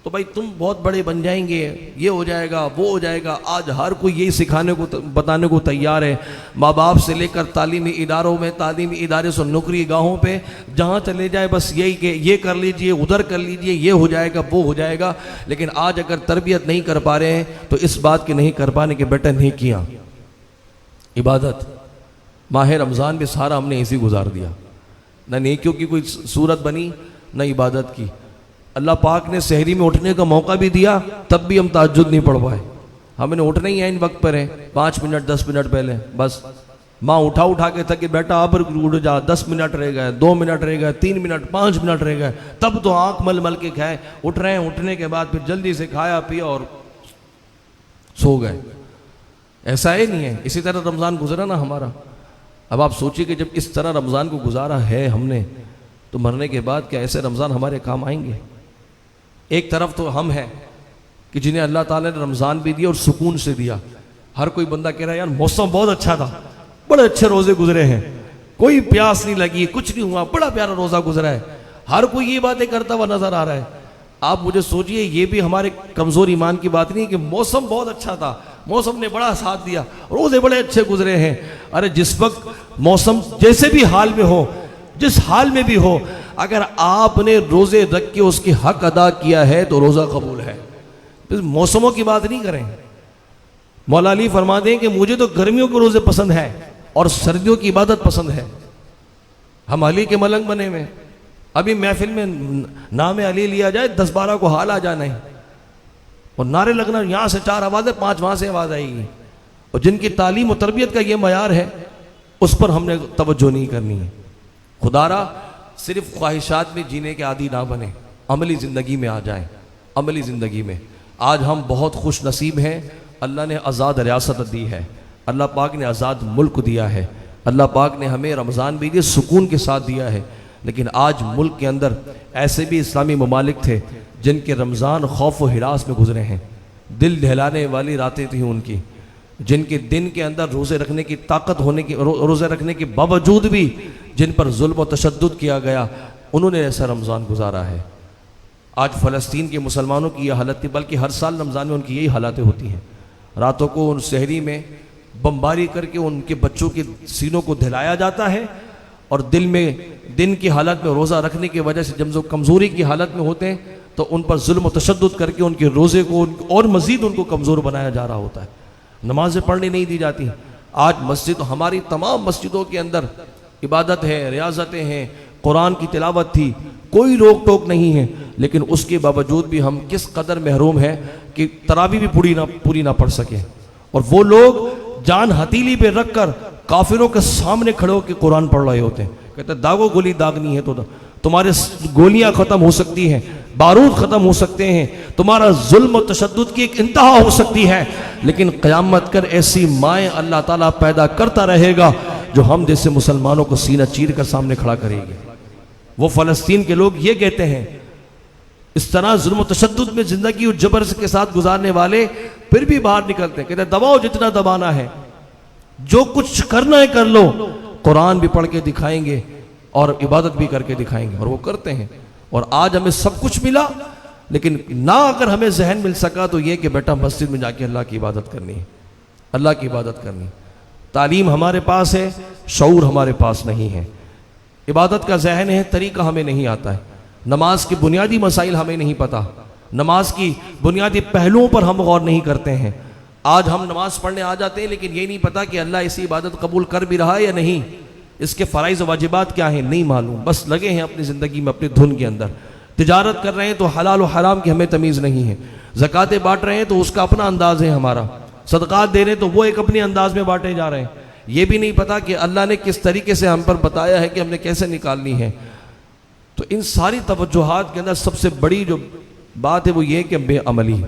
तो भाई तुम बहुत बड़े बन जाएंगे, ये हो जाएगा, वो हो जाएगा। आज हर कोई यही सिखाने को, बताने को तैयार है। माँ बाप से लेकर तालीमी इदारों में, तालीमी इदारे से नौकरी गाहों पे, जहाँ चले जाए बस यही कि ये कर लीजिए, उधर कर लीजिए, ये हो जाएगा, वो हो जाएगा। लेकिन आज अगर तरबियत नहीं कर पा रहे हैं तो इस बात की नहीं कर पाने के बेटा नहीं किया। इबादत, माह रमज़ान भी सारा हमने ऐसे गुजार दिया, न नेकियों की कोई सूरत बनी, न इबादत की। अल्लाह पाक ने सहरी में उठने का मौका भी दिया, तब भी हम तहज्जुद नहीं पढ़ पाए। हमने उठना ही है इन वक्त पर है, 5 मिनट 10 मिनट पहले बस। माँ उठा के थकी, बेटा अब उठ जा, 10 मिनट रह गए, 2 मिनट रह गए, 3 मिनट, 5 मिनट रह गए, तब तो आंख मल मल के खाए। उठ रहे हैं, उठने के बाद फिर जल्दी से खाया पिया और सो गए। ऐसा है नहीं है। इसी तरह रमज़ान गुजरा ना हमारा। अब आप सोचिए कि जब इस तरह रमज़ान को गुजारा है हमने, तो मरने के बाद क्या ऐसे रमज़ान हमारे काम आएंगे? एक तरफ तो हम हैं कि जिन्हें अल्लाह ताला ने रमज़ान भी दिया और सुकून से दिया। हर कोई बंदा कह रहा है यार मौसम बहुत अच्छा था, बड़े अच्छे रोज़े गुजरे हैं, कोई प्यास नहीं लगी, कुछ नहीं हुआ, बड़ा प्यारा रोज़ा गुजरा है। हर कोई ये बातें करता हुआ नजर आ रहा है। आप मुझे सोचिए, ये भी हमारे कमज़ोर ईमान की बात नहीं है कि मौसम बहुत अच्छा था, मौसम ने बड़ा साथ दिया, रोज़े बड़े अच्छे गुजरे हैं। अरे जिस वक्त मौसम जैसे भी हाल में हो, जिस हाल में भी हो, अगर आपने रोज़े रख के उसके हक अदा किया है तो रोज़ा कबूल है। मौसमों की बात नहीं करें। मौला अली फरमाते हैं कि मुझे तो गर्मियों के रोज़े पसंद है और सर्दियों की इबादत पसंद है। हम अली के मलंग बने हुए। अभी महफिल में नाम अली लिया जाए, 10-12 को हाल आ जाना है और नारे लगना, यहाँ से 4 आवाज़ें, 5 वहाँ से आवाज़ आएगी। और जिनकी तालीम और तरबियत का ये मयार है, उस पर हमने तवज्जो नहीं करनी है। खुदारा सिर्फ ख्वाहिशात में जीने के आदी ना बने, अमली ज़िंदगी में आ जाएं। अमली ज़िंदगी में आज हम बहुत खुश नसीब हैं। अल्लाह ने आज़ाद रियासत दी है, अल्लाह पाक ने आज़ाद मुल्क दिया है, अल्लाह पाक ने हमें रमज़ान भी दिया, सुकून के साथ दिया है। लेकिन आज मुल्क के अंदर ऐसे भी इस्लामी ममालिक थे जिनके रमज़ान खौफ व हिरास में गुजरे हैं। दिल दहलाने वाली रातें थी उनकी, जिनके दिन के अंदर रोज़े रखने की ताकत होने की, रोज़े रखने के बावजूद भी जिन पर जुल्म व तशद्दुद किया गया, उन्होंने ऐसा रमज़ान गुजारा है। आज फ़लस्तीन के मुसलमानों की यह हालत थी, बल्कि हर साल रमज़ान में उनकी यही हालातें होती हैं। रातों को उन शहरी में बमबारी करके उनके बच्चों के सीनों को दहलाया जाता है और दिल में दिन की हालत में रोज़ा रखने की वजह से जब जो कमज़ोरी की हालत में होते हैं तो उन पर जुल्म व तशद्दुद करके उनके रोज़े को और मज़ीद उनको कमज़ोर बनाया जा रहा होता है। नमाज़ें पढ़ने नहीं दी जाती। आज मस्जिद, हमारी तमाम मस्जिदों के अंदर इबादत है, रियाज़तें हैं, कुरान की तिलावत थी, कोई रोक टोक नहीं है, लेकिन उसके बावजूद भी हम किस कदर महरूम हैं कि तरावी भी पूरी ना पढ़ सके। और वो लोग जान हथेली पे रख कर काफिरों के सामने खड़े होकर कुरान पढ़ रहे होते हैं। कहते हैं दागो गोली दागनी है तो तुम्हारे गोलियां खत्म हो सकती हैं, बारूद खत्म हो सकते हैं, तुम्हारा जुल्म और तशद्दुद की एक इंतहा हो सकती है, लेकिन क़यामत कर ऐसी माएँ अल्लाह ताला पैदा करता रहेगा जो हम जैसे मुसलमानों को सीना चीर कर सामने खड़ा करेगी। वो फ़लस्तीन के लोग ये कहते हैं, इस तरह जुल्म तशद्दुद में ज़िंदगी और जबर के साथ गुजारने वाले फिर भी बाहर निकलते हैं। कहते हैं दबाओ जितना दबाना है, जो कुछ करना है कर लो, कुरान भी पढ़ के दिखाएंगे और इबादत भी करके दिखाएंगे, और वो करते हैं। और आज हमें सब कुछ मिला, लेकिन ना अगर हमें जहन मिल सका तो ये कि बेटा मस्जिद में जाके अल्लाह की इबादत करनी है, अल्लाह की इबादत करनी। तालीम हमारे पास है, शऊर हमारे पास नहीं है। इबादत का जहन है, तरीका हमें नहीं आता है। नमाज के बुनियादी मसाइल हमें नहीं पता, नमाज की बुनियादी पहलुओं पर हम गौर नहीं करते हैं। आज हम नमाज पढ़ने आ जाते हैं, लेकिन ये नहीं पता कि अल्लाह इसी इबादत कबूल कर भी रहा है या नहीं, इसके फ़राइज़ वाजिबात क्या हैं नहीं मालूम, बस लगे हैं अपनी ज़िंदगी में अपनी धुन के अंदर। तिजारत कर रहे हैं तो हलाल और हराम की हमें तमीज़ नहीं है। ज़कातें बांट रहे हैं तो उसका अपना अंदाज़ है हमारा, सदक़ात दे रहे हैं तो वो एक अपने अंदाज में बांटे जा रहे हैं। ये भी नहीं पता कि अल्लाह ने किस तरीके से हम पर बताया है कि हमने कैसे निकालनी है। तो इन सारी तवज्जुहात के अंदर सबसे बड़ी जो बात है वो ये कि बेअमली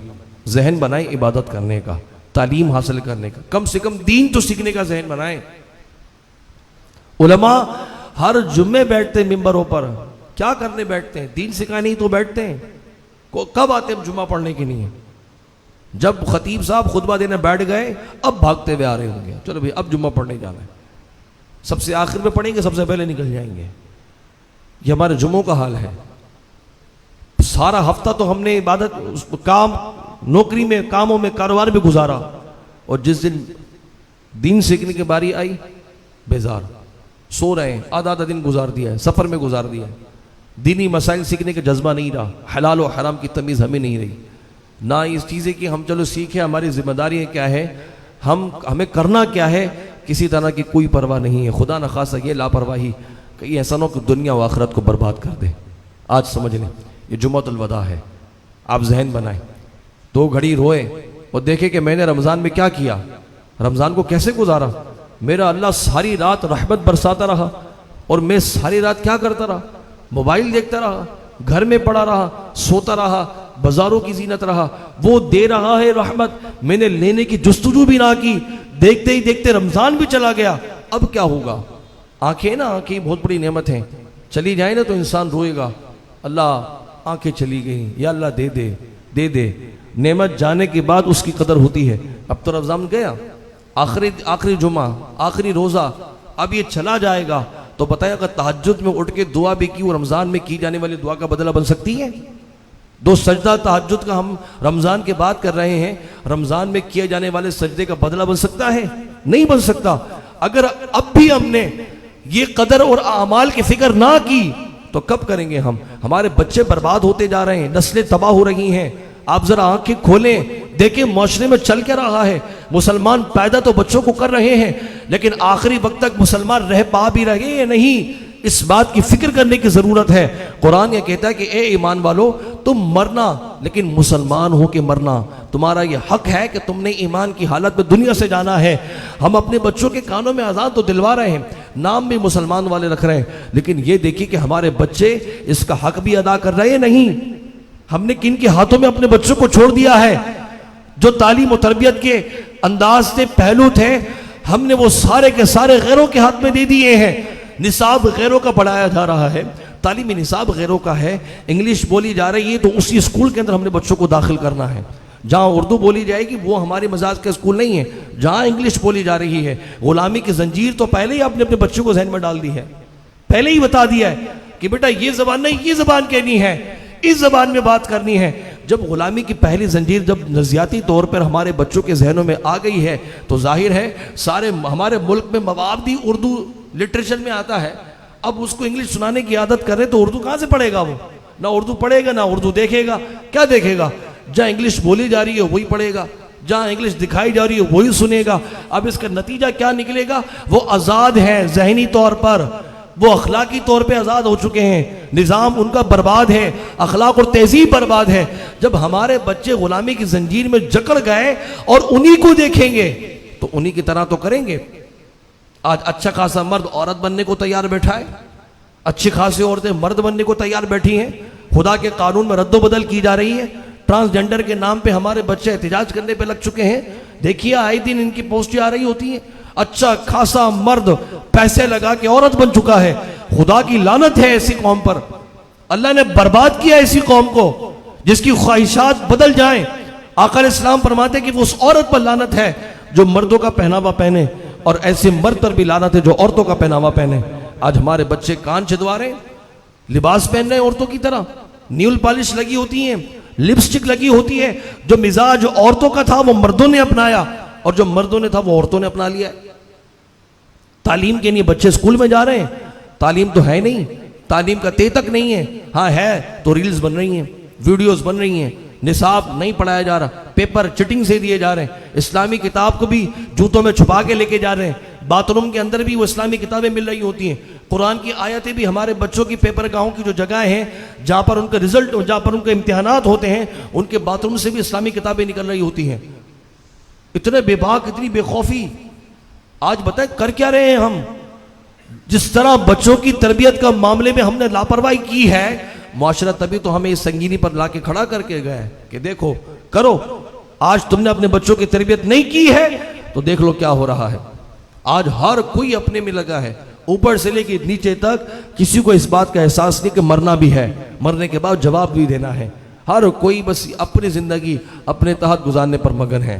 जहन बनाएं इबादत करने का, तालीम हासिल करने का, कम से कम दीन तो सीखने का जहन बनाएं। उलमा हर जुम्मे बैठते हैं मिंबरों पर, क्या करने बैठते हैं? दीन सिखाने ही तो बैठते हैं। कब आते हैं जुम्मा पढ़ने के लिए? जब खतीब साहब खुतबा देने बैठ गए, अब भागते हुए आ रहे होंगे, चलो भाई अब जुम्मा पढ़ने जाना है, सबसे आखिर में पढ़ेंगे, सबसे पहले निकल जाएंगे। ये हमारे जुम्मों का हाल है। सारा हफ्ता तो हमने इबादत, काम, नौकरी में, कामों में, कारोबार में गुजारा, और जिस दिन दीन सीखने की बारी आई बेजार, सो रहे हैं, आधा दिन गुजार दिया है, सफ़र में गुजार दिया है। दीनी मसाइल सीखने का जज्बा नहीं रहा, हलाल और हराम की तमीज़ हमें नहीं रही, ना इस चीज़ें कि हम चलो सीखें, हमारी जिम्मेदारी क्या है, हमें करना क्या है, किसी तरह की कोई परवाह नहीं है। खुदा न खासा ये लापरवाही कहीं ऐसा ना कि दुनिया व आखिरत को बर्बाद कर दे। आज समझ लें ये जुम्मतुल वदा है, आप जहन बनाएं, 2 घड़ी रोए और देखें कि मैंने रमज़ान में क्या किया, रमज़ान को कैसे गुजारा। मेरा अल्लाह सारी रात रहमत बरसाता रहा और मैं सारी रात क्या करता रहा? मोबाइल देखता रहा, घर में पड़ा रहा, सोता रहा, बाजारों की जीनत रहा, वो दे रहा है रहमत, मैंने लेने की जुस्तजू भी ना की, देखते ही देखते रमजान भी चला गया। अब क्या होगा? आंखें ना, आंखें बहुत बड़ी नेमत हैं, चली जाए ना तो इंसान रोएगा, अल्लाह आंखें चली गई, या अल्लाह दे दे दे दे। नेमत जाने के बाद उसकी कदर होती है। अब तो रमजान गया, आखिरी जुमा, आखिरी रोजा, अब ये चला जाएगा, तो बताया अगर तहज्जुद में उठ के दुआ भी की, वो रमजान में की जाने वाली दुआ का बदला बन सकती है? 2 सजदा तहज्जुद का हम रमजान के बाद कर रहे हैं, रमजान में किए जाने वाले सजदे का बदला बन सकता है? नहीं बन सकता। अगर अब भी हमने ये कदर और आमाल की फिक्र ना की तो कब करेंगे हम? हमारे बच्चे बर्बाद होते जा रहे हैं, नस्लें तबाह हो रही हैं। आप जरा आंखें खोलें, देखें माशरे में चल क्या रहा है। मुसलमान पैदा तो बच्चों को कर रहे हैं, लेकिन आखिरी वक्त तक मुसलमान रह पा भी रहे या नहीं, इस बात की फिक्र करने की जरूरत है। कुरान ये कहता है कि ए ईमान वालो, तुम मरना लेकिन मुसलमान हो के मरना, तुम्हारा ये हक है कि तुमने ईमान की हालत में दुनिया से जाना है। हम अपने बच्चों के कानों में अज़ान तो दिलवा रहे हैं, नाम भी मुसलमान वाले रख रहे हैं, लेकिन ये देखिए कि हमारे बच्चे इसका हक भी अदा कर रहे हैं नहीं। हमने किन के हाथों में अपने बच्चों को छोड़ दिया है? जो तालीम और तरबियत के अंदाज से पहलू थे, हमने वो सारे के सारे गैरों के हाथ में दे दिए हैं। निसाब गैरों का पढ़ाया जा रहा है, तालीमी निसाब गैरों का है, इंग्लिश बोली जा रही है तो उसी स्कूल के अंदर हमने बच्चों को दाखिल करना है। जहाँ उर्दू बोली जाएगी वो हमारे मजाज का स्कूल नहीं है, जहाँ इंग्लिश बोली जा रही है। गुलामी की जंजीर तो पहले ही आपने अपने बच्चों को जहन में डाल दी है, पहले ही बता दिया है कि बेटा ये जबान नहीं, ये जबान कहनी है, इस जबान में बात करनी है। जब गुलामी की पहली जंजीर जब नज़ियाती तौर पर हमारे बच्चों के जहनों में आ गई है तो जाहिर है सारे हमारे मुल्क में मवादी उर्दू लिटरेचर में आता है। अब उसको इंग्लिश सुनाने की आदत कर रहे तो उर्दू कहाँ से पढ़ेगा? वो ना उर्दू पढ़ेगा ना उर्दू देखेगा। क्या देखेगा? जहाँ इंग्लिश बोली जा रही है वही पढ़ेगा, जहाँ इंग्लिश दिखाई जा रही है वही सुनेगा। अब इसका नतीजा क्या निकलेगा? वो आज़ाद है जहनी तौर पर, वो अखलाकी तौर पे आज़ाद हो चुके हैं, निज़ाम उनका बर्बाद है, अखलाक और तहजीब बर्बाद है। जब हमारे बच्चे गुलामी की जंजीर में जकड़ गए और उन्हीं को देखेंगे तो उन्हीं की तरह तो करेंगे। आज अच्छा खासा मर्द औरत बनने को तैयार बैठा है, अच्छी खासी औरतें मर्द बनने को तैयार बैठी हैं। खुदा के कानून में रद्दोबदल की जा रही है। ट्रांसजेंडर के नाम पे हमारे बच्चे एहतिजाज करने पे लग चुके हैं। देखिए आए दिन इनकी पोस्टें आ रही होती हैं। अच्छा खासा मर्द पैसे लगा के औरत बन चुका है। खुदा की लानत है ऐसी कौम पर। अल्लाह ने बर्बाद किया ऐसी कौम को जिसकी ख्वाहिशात बदल जाएं। आका इस्लाम फरमाते कि वो उस औरत पर लानत है जो मर्दों का पहनावा पहने, और ऐसे मर्द पर भी लानत है जो औरतों का पहनावा पहने। आज हमारे बच्चे कान छिदवा रहे, लिबास पहन रहे औरतों की तरह, न्यूल पॉलिश लगी होती है, लिपस्टिक लगी होती है। जो मिजाज औरतों का था वो मर्दों ने अपनाया, और जो मर्दों ने था वो औरतों ने अपना लिया। तालीम के लिए बच्चे स्कूल में जा रहे हैं, तालीम तो है नहीं, तालीम का ते तक नहीं है। हाँ है तो रील्स बन रही हैं, वीडियोस बन रही हैं, निसाब नहीं पढ़ाया जा रहा, पेपर चिटिंग से दिए जा रहे हैं, इस्लामी किताब को भी जूतों में छुपा के लेके जा रहे हैं, बाथरूम के अंदर भी वो इस्लामी किताबें मिल रही होती हैं। कुरान की आयतें भी हमारे बच्चों की पेपर गाहों की जो जगह हैं जहाँ पर उनका रिजल्ट, जहाँ पर उनके इम्तिहानात होते हैं, उनके बाथरूम से भी इस्लामी किताबें निकल रही होती हैं। इतने बेबाक, इतनी बेखौफी। आज बताएं कर क्या रहे हैं हम? जिस तरह बच्चों की तरबियत का मामले में हमने लापरवाही की है, मुआशरा तभी तो हमें इस संगीनी पर लाके खड़ा करके गए कि देखो करो। आज तुमने अपने बच्चों की तरबियत नहीं की है तो देख लो क्या हो रहा है। आज हर कोई अपने में लगा है, ऊपर से लेके नीचे तक। किसी को इस बात का एहसास नहीं कि मरना भी है, मरने के बाद जवाब भी देना है। हर कोई बस अपनी जिंदगी अपने तहत गुजारने पर मगन है।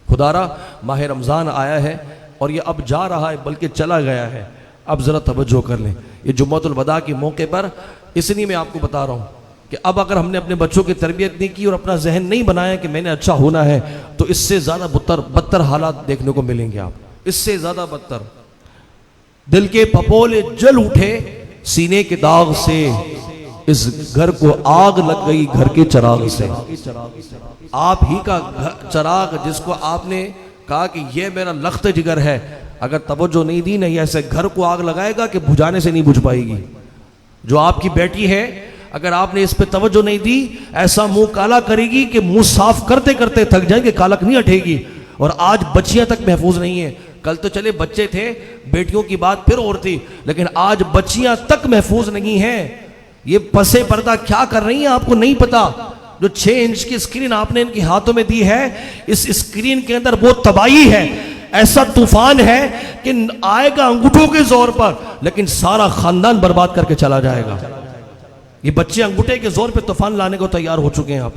खुदारा माह रमज़ान आया है और ये अब जा रहा है, बल्कि चला गया है। अब ज़रा तवज्जो कर लें। ये जुम्मतुल वदा के मौके पर इसलिए मैं आपको बता रहा हूँ कि अब अगर हमने अपने बच्चों की तरबियत नहीं की और अपना जहन नहीं बनाया कि मैंने अच्छा होना है, तो इससे ज़्यादा बदतर हालात देखने को मिलेंगे। आप इससे ज़्यादा बदतर। दिल के पपोले जल उठे सीने के दाग से, इस घर को आग लग गई घर के चराग से। आप ही का चराग जिसको आपने कहा कि ये मेरा लख्त जिगर है, अगर तवज्जो नहीं दी नहीं, ऐसे घर को आग लगाएगा कि बुझाने से नहीं बुझ पाएगी। जो आपकी बेटी है, अगर आपने इस पे तवज्जो नहीं दी, ऐसा मुंह काला करेगी कि मुंह साफ करते करते थक जाएंगे, कालक नहीं हटेगी। और आज बच्चियां तक महफूज नहीं है। कल तो चले बच्चे थे, बेटियों की बात फिर और थी, लेकिन आज बच्चियां तक महफूज नहीं हैं। ये पसे पर्दा क्या कर रही हैं आपको नहीं पता। जो 6 इंच की स्क्रीन आपने इनके हाथों में दी है, इस स्क्रीन के अंदर वो तबाही है, ऐसा तूफान है कि आएगा अंगूठों के जोर पर, लेकिन सारा खानदान बर्बाद करके चला जाएगा। ये बच्चे अंगूठे के जोर पे तूफान लाने को तैयार हो चुके हैं। आप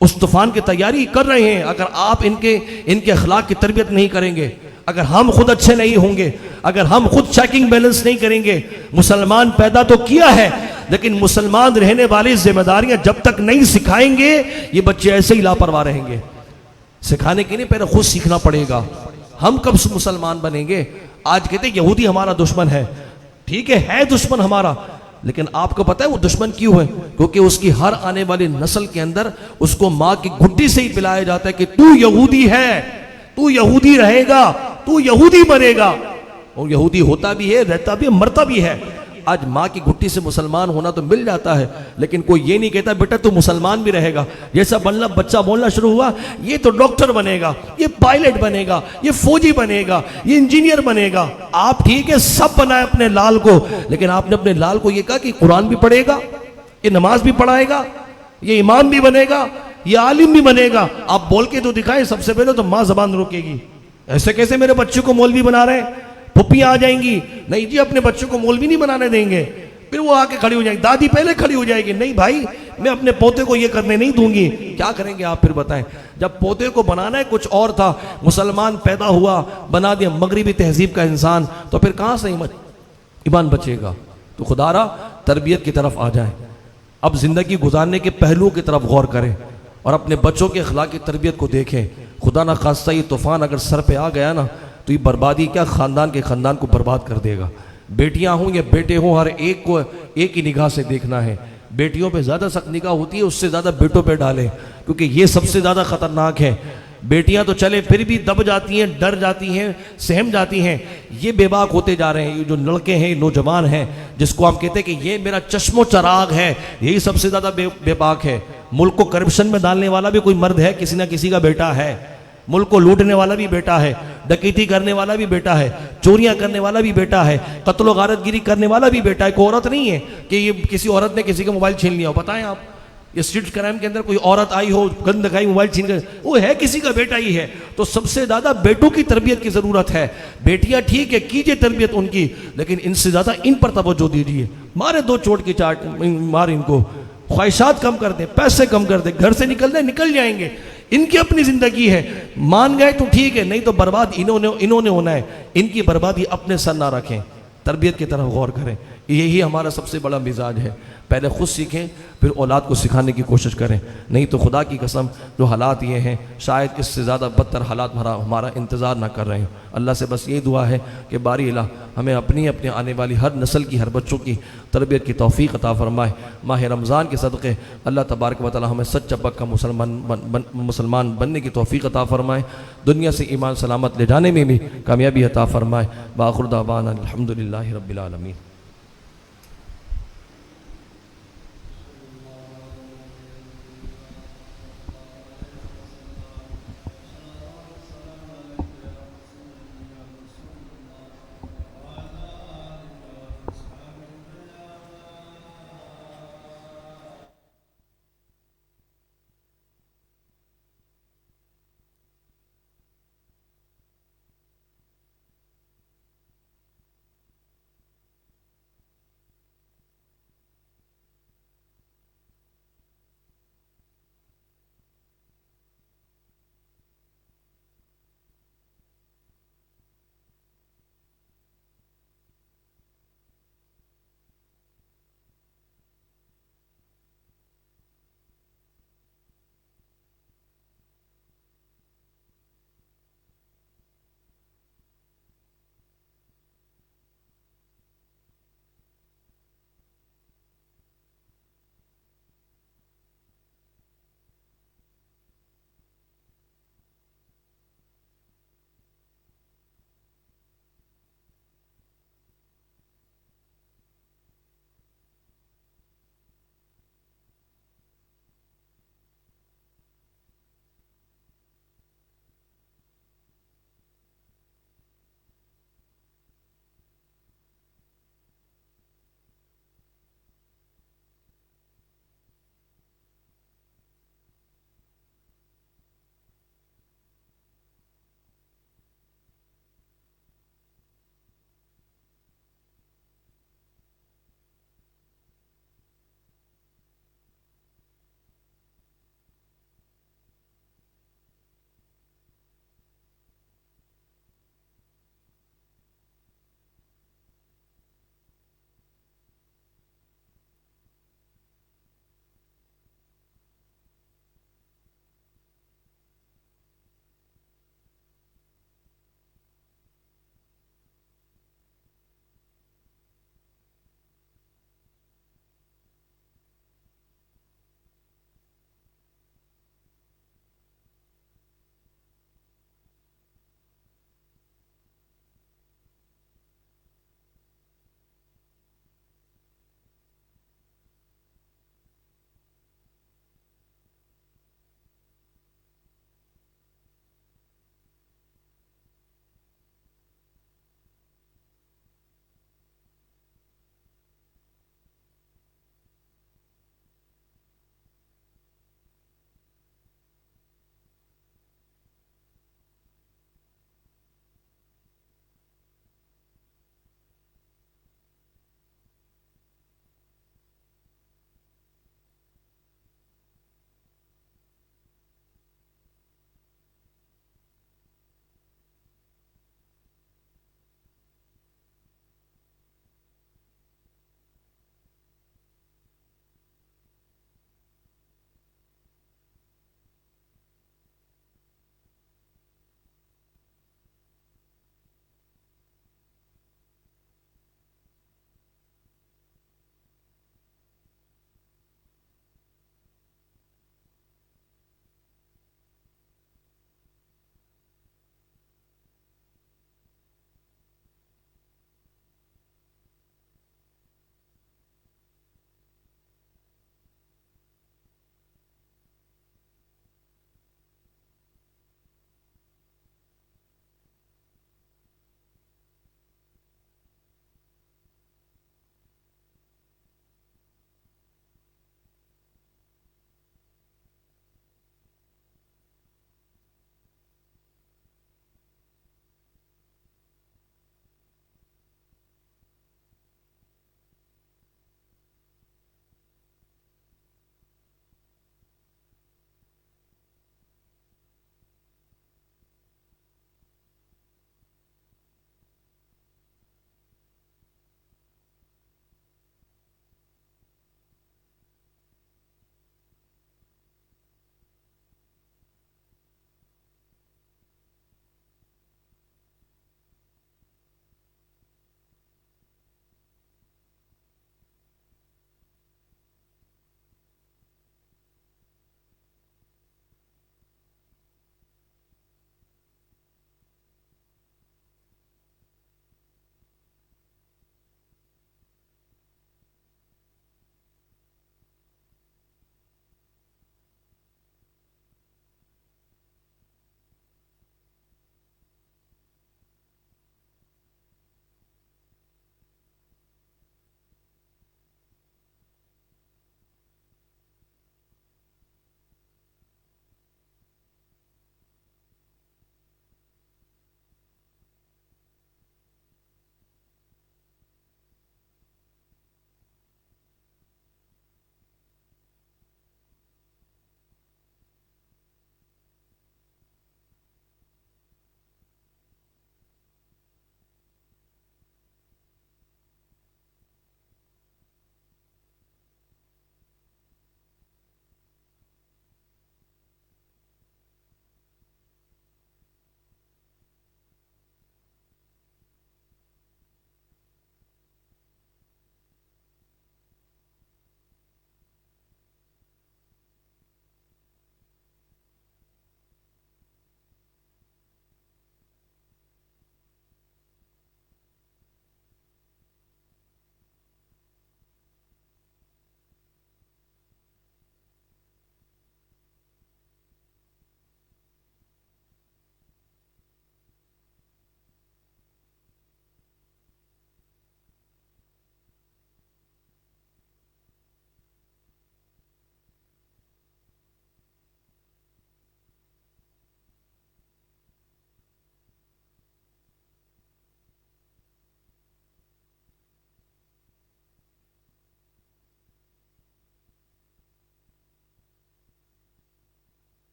उस तूफान की तैयारी कर रहे हैं। अगर आप इनके अखलाक की तरबियत नहीं करेंगे, अगर हम खुद अच्छे नहीं होंगे, अगर हम खुद चेकिंग बैलेंस नहीं करेंगे, मुसलमान पैदा तो किया है, लेकिन मुसलमान रहने वाली जिम्मेदारियां जब तक नहीं सिखाएंगे, ये बच्चे ऐसे ही लापरवाह रहेंगे। सिखाने के लिए पहले खुद सीखना पड़ेगा। हम कब से मुसलमान बनेंगे? आज कहते हैं यहूदी हमारा दुश्मन है। ठीक है दुश्मन हमारा, लेकिन आपको पता है वो दुश्मन क्यों है? क्योंकि उसकी हर आने वाली नस्ल के अंदर उसको मां की गुड्डी से ही पिलाया जाता है कि तू यहूदी है, तू यहूदी रहेगा, तू यहूदी बनेगा। और यहूदी होता भी है, रहता भी है, मरता भी है। आज माँ की घुट्टी से मुसलमान होना तो मिल जाता है, लेकिन कोई ये नहीं कहता बेटा तू मुसलमान भी रहेगा। जैसा बनना बच्चा बोलना शुरू हुआ, ये तो डॉक्टर बनेगा, ये पायलट बनेगा, ये फौजी बनेगा, ये इंजीनियर बनेगा। आप ठीक है सब बनाए अपने लाल को, लेकिन आपने अपने लाल को ये कहा कि कुरान भी पढ़ेगा, ये नमाज भी पढ़ाएगा, ये इमाम भी बनेगा, ये आलिम भी बनेगा। आप बोल के तो दिखाएं। सबसे पहले तो माँ जबान रोकेगी, ऐसे कैसे मेरे बच्चे को मौलवी बना रहे हैं? पुप्पियां आ जाएंगी, नहीं जी अपने बच्चों को मौलवी नहीं बनाने देंगे। फिर वो आके खड़ी हो जाएगी, दादी पहले खड़ी हो जाएगी, नहीं भाई मैं अपने पोते को ये करने नहीं दूंगी। क्या करेंगे आप फिर बताएं? जब पोते को बनाना है कुछ और था, मुसलमान पैदा हुआ, बना दिया मगरिबी तहजीब का इंसान, तो फिर कहां से ईमान बचेगा? तो खुदारा तरबियत की तरफ आ जाए। अब जिंदगी गुजारने के पहलुओं की तरफ गौर करें और अपने बच्चों के अखलाक की तरबियत को देखें। खुदा ना खास्ता ये तूफान अगर सर पे आ गया ना, तो ये बर्बादी क्या खानदान के खानदान को बर्बाद कर देगा। बेटियां हों या बेटे हों, हर एक को एक ही निगाह से देखना है। बेटियों पे ज़्यादा सख्त निगाह होती है, उससे ज़्यादा बेटों पे डालें, क्योंकि ये सबसे ज़्यादा ख़तरनाक है। बेटियां तो चले फिर भी दब जाती हैं, डर जाती हैं, सहम जाती हैं। ये बेबाक होते जा रहे हैं। ये जो लड़के हैं, नौजवान हैं, जिसको हम कहते हैं कि ये मेरा चश्मो चराग है, यही सबसे ज़्यादा बेबाक है। मुल्क को करप्शन में डालने वाला भी कोई मर्द है, किसी ना किसी का बेटा है। मुल्क को लूटने वाला भी बेटा है, डकैती करने वाला भी बेटा है, चोरियां करने वाला भी बेटा है, कत्लो गारतगिरी करने वाला भी बेटा है। कोई औरत नहीं है कि ये किसी औरत ने किसी का मोबाइल छीन लिया हो। बताएं आप, ये स्ट्रीट क्राइम के अंदर कोई औरत आई हो, गंद दिखाई, मोबाइल छीन कर, वो है किसी का बेटा ही है। तो सबसे ज्यादा बेटों की तरबियत की जरूरत है। बेटियां ठीक है कीजिए तरबियत उनकी, लेकिन इनसे ज्यादा इन पर तवज्जो दीजिए। मारे दो चोट की चाट, मार इनको, ख्वाहिशात कम कर दे, पैसे कम कर दे, घर से निकल जाएंगे। इनकी अपनी जिंदगी है, मान गए तो ठीक है, नहीं तो बर्बाद इन्होंने होना है। इनकी बर्बादी अपने सर ना रखें, तरबियत की तरफ गौर करें। यही हमारा सबसे बड़ा मिजाज है। पहले खुद सीखें, फिर औलाद को सिखाने की कोशिश करें। नहीं तो खुदा की कसम जो हालात ये हैं, शायद इससे ज़्यादा बदतर हालात हमारा इंतज़ार ना कर रहे हैं। अल्लाह से बस ये दुआ है कि बारी इलाह हमें अपनी आने वाली हर नस्ल की, हर बच्चों की तरबियत की तौफीक अता फरमाए। माह रमज़ान के सदक़े अल्लाह तबारक व तआला हमें सच्चा पक्का मुसलमान बनने की तौफीक अता फरमाए। दुनिया से ईमान सलामत ले जाने में भी कामयाबी अता फरमाए। बाखुर दावाना अल्हम्दुलिल्लाहि रब्बिल आलमीन।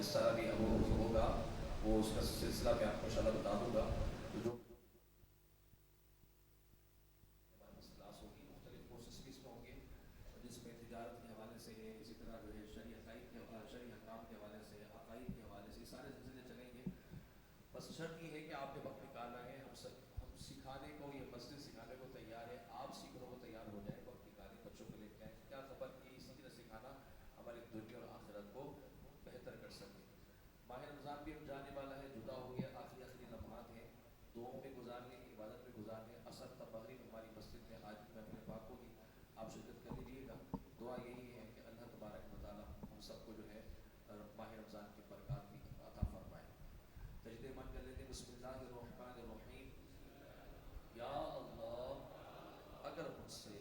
जिस तरह भी अब वो होगा वो उसका सिलसिला मैं आपको इंशाल्लाह बता दूंगा। तो जो क्लास होगी मुख्तलिफ कोर्सेस भी इसमें होंगे जिसमें तिजारत के हवाले से है, इसी तरह जो है शरई अकाईद के अहकाम के हवाले से, अकाईद के हवाले से सारे सिलसिले चलेंगे। बस शर्त ये है कि आपने वक्त निकालना है। हम सिखाने को, ये मस्जिद सिखाने को तैयार है, आप सीखने को तैयार हो जाए, वक्त निकालें, बच्चों को लेकर आए। क्या खबर कि सीखना सिखाना हमारी दुनिया और आखिरत को बेहतर कर सके। माह रमज़ान भी अब जाने वाला है, जुदा हो गया, आखिरी लम्हात हैं, दुआओं में गुजारने, इबादत में गुजारने। असर तब मगरिब हमारी मस्जिद में आज भी महफिल पाक होगी, आप शिरकत कर लीजिएगा। दुआ यही है कि अल्लाह तबारक व तआला हम सबको जो है माह रमज़ान की बरकत भी अता फरमाए। तजदीद मन कर लेते हैं, बिस्मिल्लाहिर्रहमानिर्रहीम। या अल्लाह, अगर मुझसे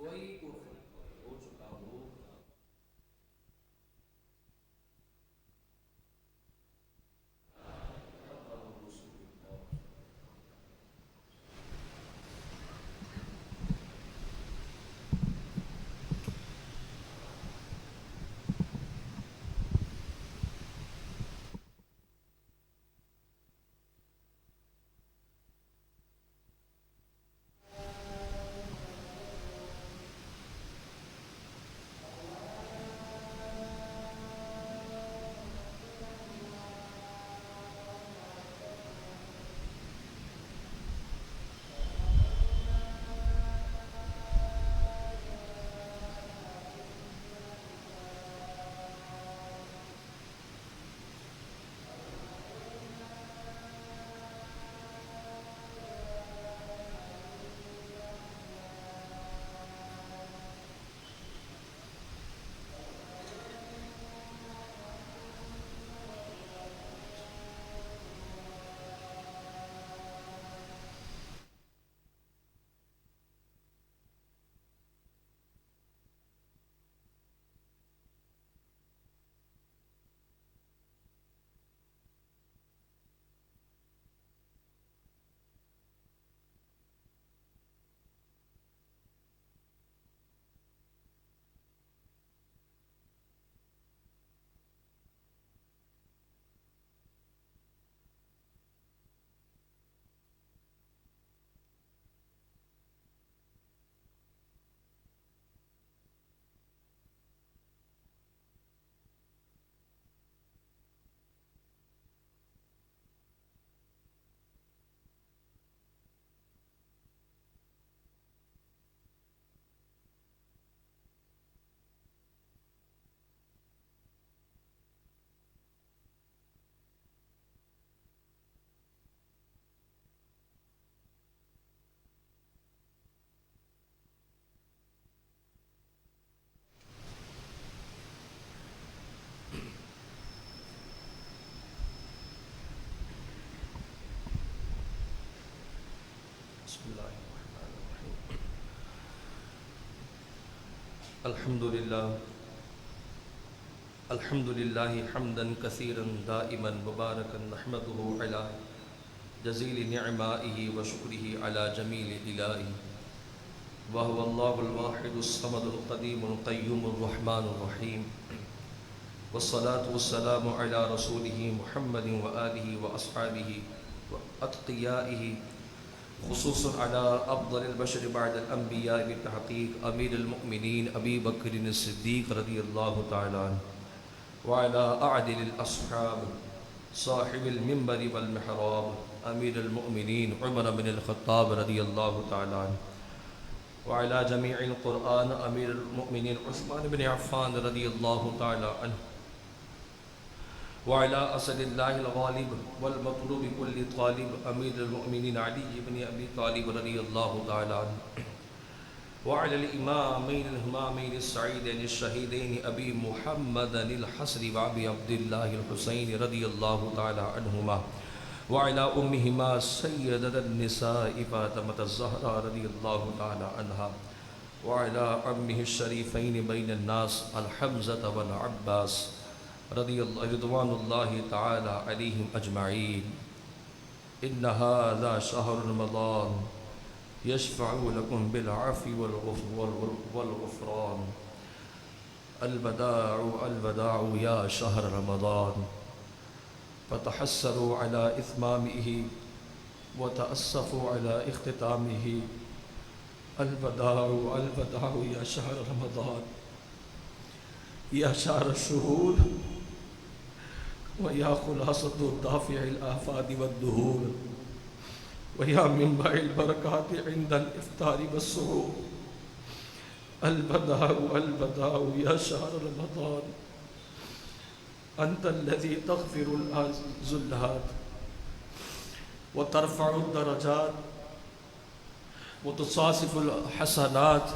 कोई कुफ्र हो चुका हो, अल्हम्दुलिल्लाह अल्हम्दुलिल्लाहि हम्दन कसीरन दाइमन मुबारकन नहमदुहु अला जज़ील निअमाइहि व शुक्रिहि अला जमील इलाही व हुवल्लाहुल वाहिदुस समदुल क़दीमुल क़य्यूमुर रहमानुर रहीम वस्सलातु वस्सलामु अला रसूलिहि मुहम्मदिन व आलिहि व अस्हाबिहि व अत्क़ियाइहि खुसूसन अला अफ़ज़लिल बशर बअदल अंबिया बितहक़ीक़ अमीरुल मुमिनीन अबी बकर सिद्दीक़ रज़ियल्लाहु तआला अन्हु व अला अअदिलिल अस्हाब साहिबिल मिंबर वल मिहराब अमीरुल मुमिनीन उमर बिन ख़त्ताब रज़ियल्लाहु तआला अन्हु व अला जमीइल क़ुरआन अमीरुल मुमिनीन उस्मान बिन अफ़्फ़ान रज़ियल्लाहु तआला अन्हु व अला असदिल्लाहिल गालिब वल मतलूब कुल्ली तालिब अमीरुल मुमिनीन अली इब्न अबी तालिब रज़ियल्लाहु तआला अन्हु व अलल इमामैनिल हुमामैनिल सईदैनिल शहीदैनि अबी मुहम्मदिल हसन व अबी अब्दिल्लाहिल हुसैन रज़ियल्लाहु तआला अन्हुमा व अला उम्मिहिमा सय्यदतन निसाइ फ़ातिमतुज़ ज़हरा रज़ियल्लाहु तआला अन्हा व अला अम्मिहिश शरीफ़ैन बैनन नास अल हम्ज़ा वल अब्बास रिज़वानुल्लाहि तआला अलैहिम अजमईन। इन्ना हाज़ा शहरुर रमज़ान यशफ़अु लकुम बिल अफ़्वी वल गुफ़रान अलवदाउ या शहर रमज़ान फ़तहस्सरू अला इत्मामिही व तअस्सफू अला इख्तितामिही अलवदाउ या शहर रमज़ान या शहर शुहूर व या खुलासतु दाफ़िअल आफ़ाति वद्दुहूर व या मिंबअल बरकाति इंदल इफ्तारी वस्सुहूर अलबदाउ या शहर रमज़ान अंतल्लज़ी तग़फ़िरुल ज़ुल्लात व तरफ़अुद दरजात व तुसासिफ़ुल हसनात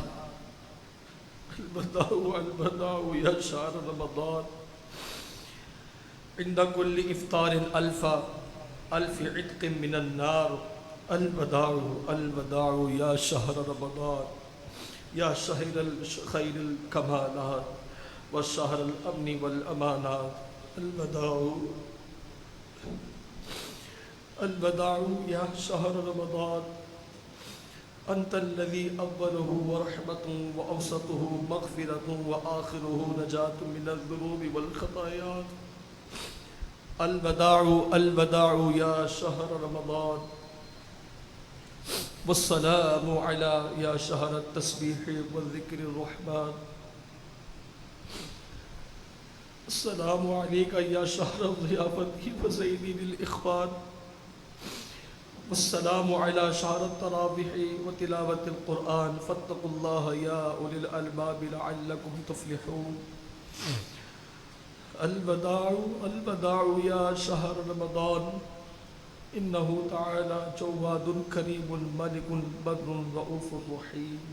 अलबदाउ या शहर रमज़ान इंद कुल्लि इफ्तारिन अल्फ़ इत्क़िन मिनन नार अलबदाउ या शहर रमज़ान या शहरल खैरिल कमालात व शहरल अमनि वल अमानात अलबदाउ या शहर रमज़ान अंतल्लज़ी अव्वलुहु व रहमतुन व अवसतुहु मग़फ़िरतुन व आख़िरुहु नजातुन मिनज़ ज़ुनूबि वल ख़तायात अलबदाउ या शहर रमज़ान वस्सलामु अला या शहर तस्बीह व ज़िक्र रहमान अस्सलामु अलैका या शहर ज़ियाफ़ती व ज़ीनिल इख़वान वस्सलामु अला शहर तरावीह व तिलावतिल क़ुरआन फ़त्तक़ुल्लाह या उलिल अलबाब लअल्लकुम तुफ़्लिहून अलबदाउ या शहर रमज़ान इन्नहु तआला जव्वादुन करीमुन मलिकुन बर्रुन रऊफ़ुर रहीम।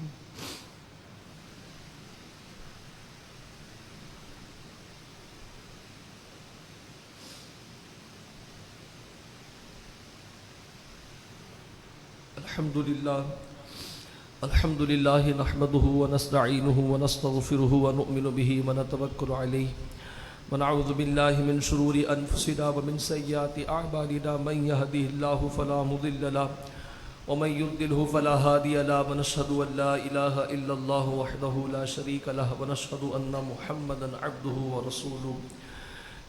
अल्हम्दुलिल्लाह नहमदुहु व नस्तईनुहु व नस्तग़फ़िरुहु व नु'मिनु बिही व नतवक्कलु अलैहि व नअऊज़ु बिल्लाहि मिन शुरूरि अनफुसिना व मिन सय्यिआति अअमालिना मन यहदिहिल्लाहु फला मुदिल्ल लहु व मन युद्लिलहु फला हादिय लहु व नशहदु अन ला इलाहा इल्लल्लाहु वहदहु ला शरीक लहु व नशहदु अन्ना मुहम्मदन अब्दुहु व रसूलुहु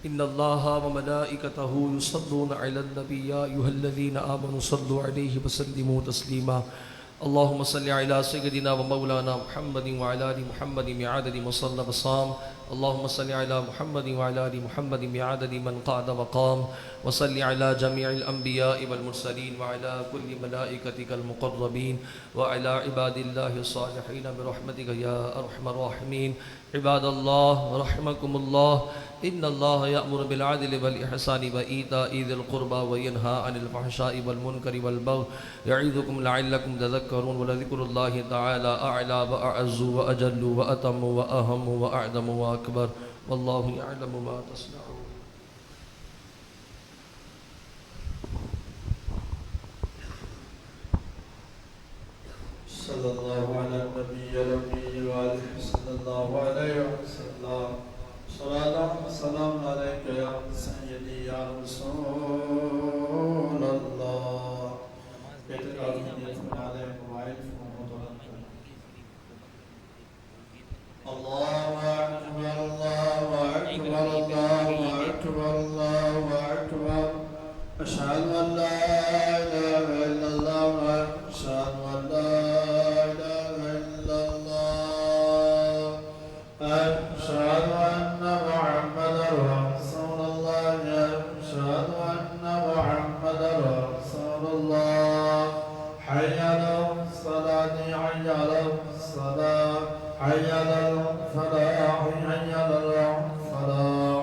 इन्नल्लाहा व मलाइकतहु युसल्लूना अलन नबी या अय्युहल्लज़ीना आमनु सल्लु अलैहि व सल्लिमू तस्लीमा अल्लाहुम्मा सल्लि अला सय्यिदिना व मौलाना मुहम्मदिन व अला आलि मुहम्मदिन मिआददि मुसल्ला व साम अल्लाहुम्मा सल्लि अला मुहम्मदिन व अला आलि मुहम्मदिन मिआददि मन क़अद व क़ाम व सल्लि अला जमीइल अंबियाइ वल मुरसलीन व अला कुल्लि मलाइकतिकल मुक़र्रबीन व अला इबादिल्लाहि सालिहीन बिरहमतिका या अरहमर राहिमीन इबादल्लाह रहमकुमुल्लाह इन्नल्लाह यअमुरु बिल अदलि वल इहसानि व ईताइ ज़िल क़ुरबा व यनहा अनिल फ़हशाइ वल मुनकरि वल बग़य यईदुकुम लअल्लकुम तज़क्करून व लज़िक्रुल्लाहि तआला अअला व अअज़्ज़ु व अजल्लु व अतम्मु व अहम्मु व अअज़मु व अकबर वल्लाहु यअलमु मा तस्नऊन। सल्लल्लाहु अला नबिय्यिल अम्मी व आलिहि सल्लल्लाहु अलैहि वसल्लम सलाम सलाम अलैका या सय्यदी या रसूलल्लाह। अल्लाहु अकबर अल्लाहु अकबर अल्लाहु अकबर अल्लाहु अकबर अशहदु अन ला इलाहा इल्लल्लाह व अशहदु अन ला इलाहा इल्लल्लाह अशहदु अन्ना मुहम्मदर रसूलुल्लाह अशहदु अन्ना मुहम्मदर रसूलुल्लाह हय्य अलस सलाति हय्य अलस सलाह हय्य अलल फलाह हय्य अलल फलाह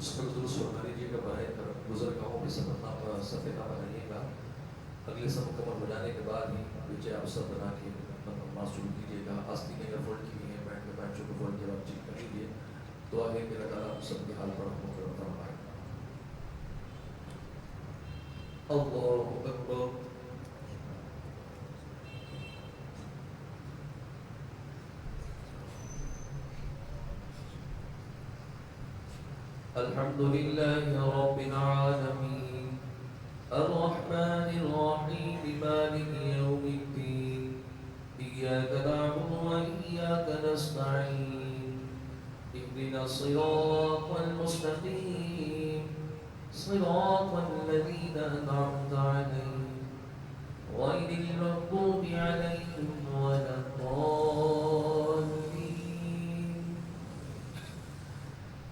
उस पर दुरुस्त फरमा लीजिएगा बराए करम बुजुर्गों के सफ़े का बनाइएगा। अगले सब मुकम्मल हो जाने के बाद ही पीछे आप सब बना के नमाज शुरू कीजिएगा। आस्तीन अगर फोल्ड की हुई है पैंट में पैंट को फोल्ड के बाद ठीक कर लीजिए। तो आगे मेरा ताला सबके हाल पर फरमाए। अल्लाहु अकबर। अल्हम्दुलिल्लाहि रब्बिल आलमीन अर्रहमानिर रहीम मालिकि यौमिद्दीन इय्याका नअबुदु व इय्याका नस्तईन इहदिनास सिरातल मुस्तकीम सिरातल लज़ीना अनअमता अलैहिम गैरिल मग़्दूबि अलैहिम वलद्दाल्लीन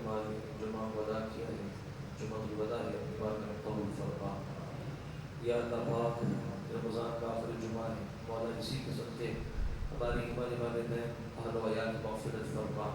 हमारे जुमा वदा किया है जुमा की वदा है इबादत में कबूल फरमा या अल्लाह पाक रमज़ान का आखिरी जुमा है मौला इसी के सदक़े हमारी वालिदैन अहल व यार की मग़फ़िरत फरमा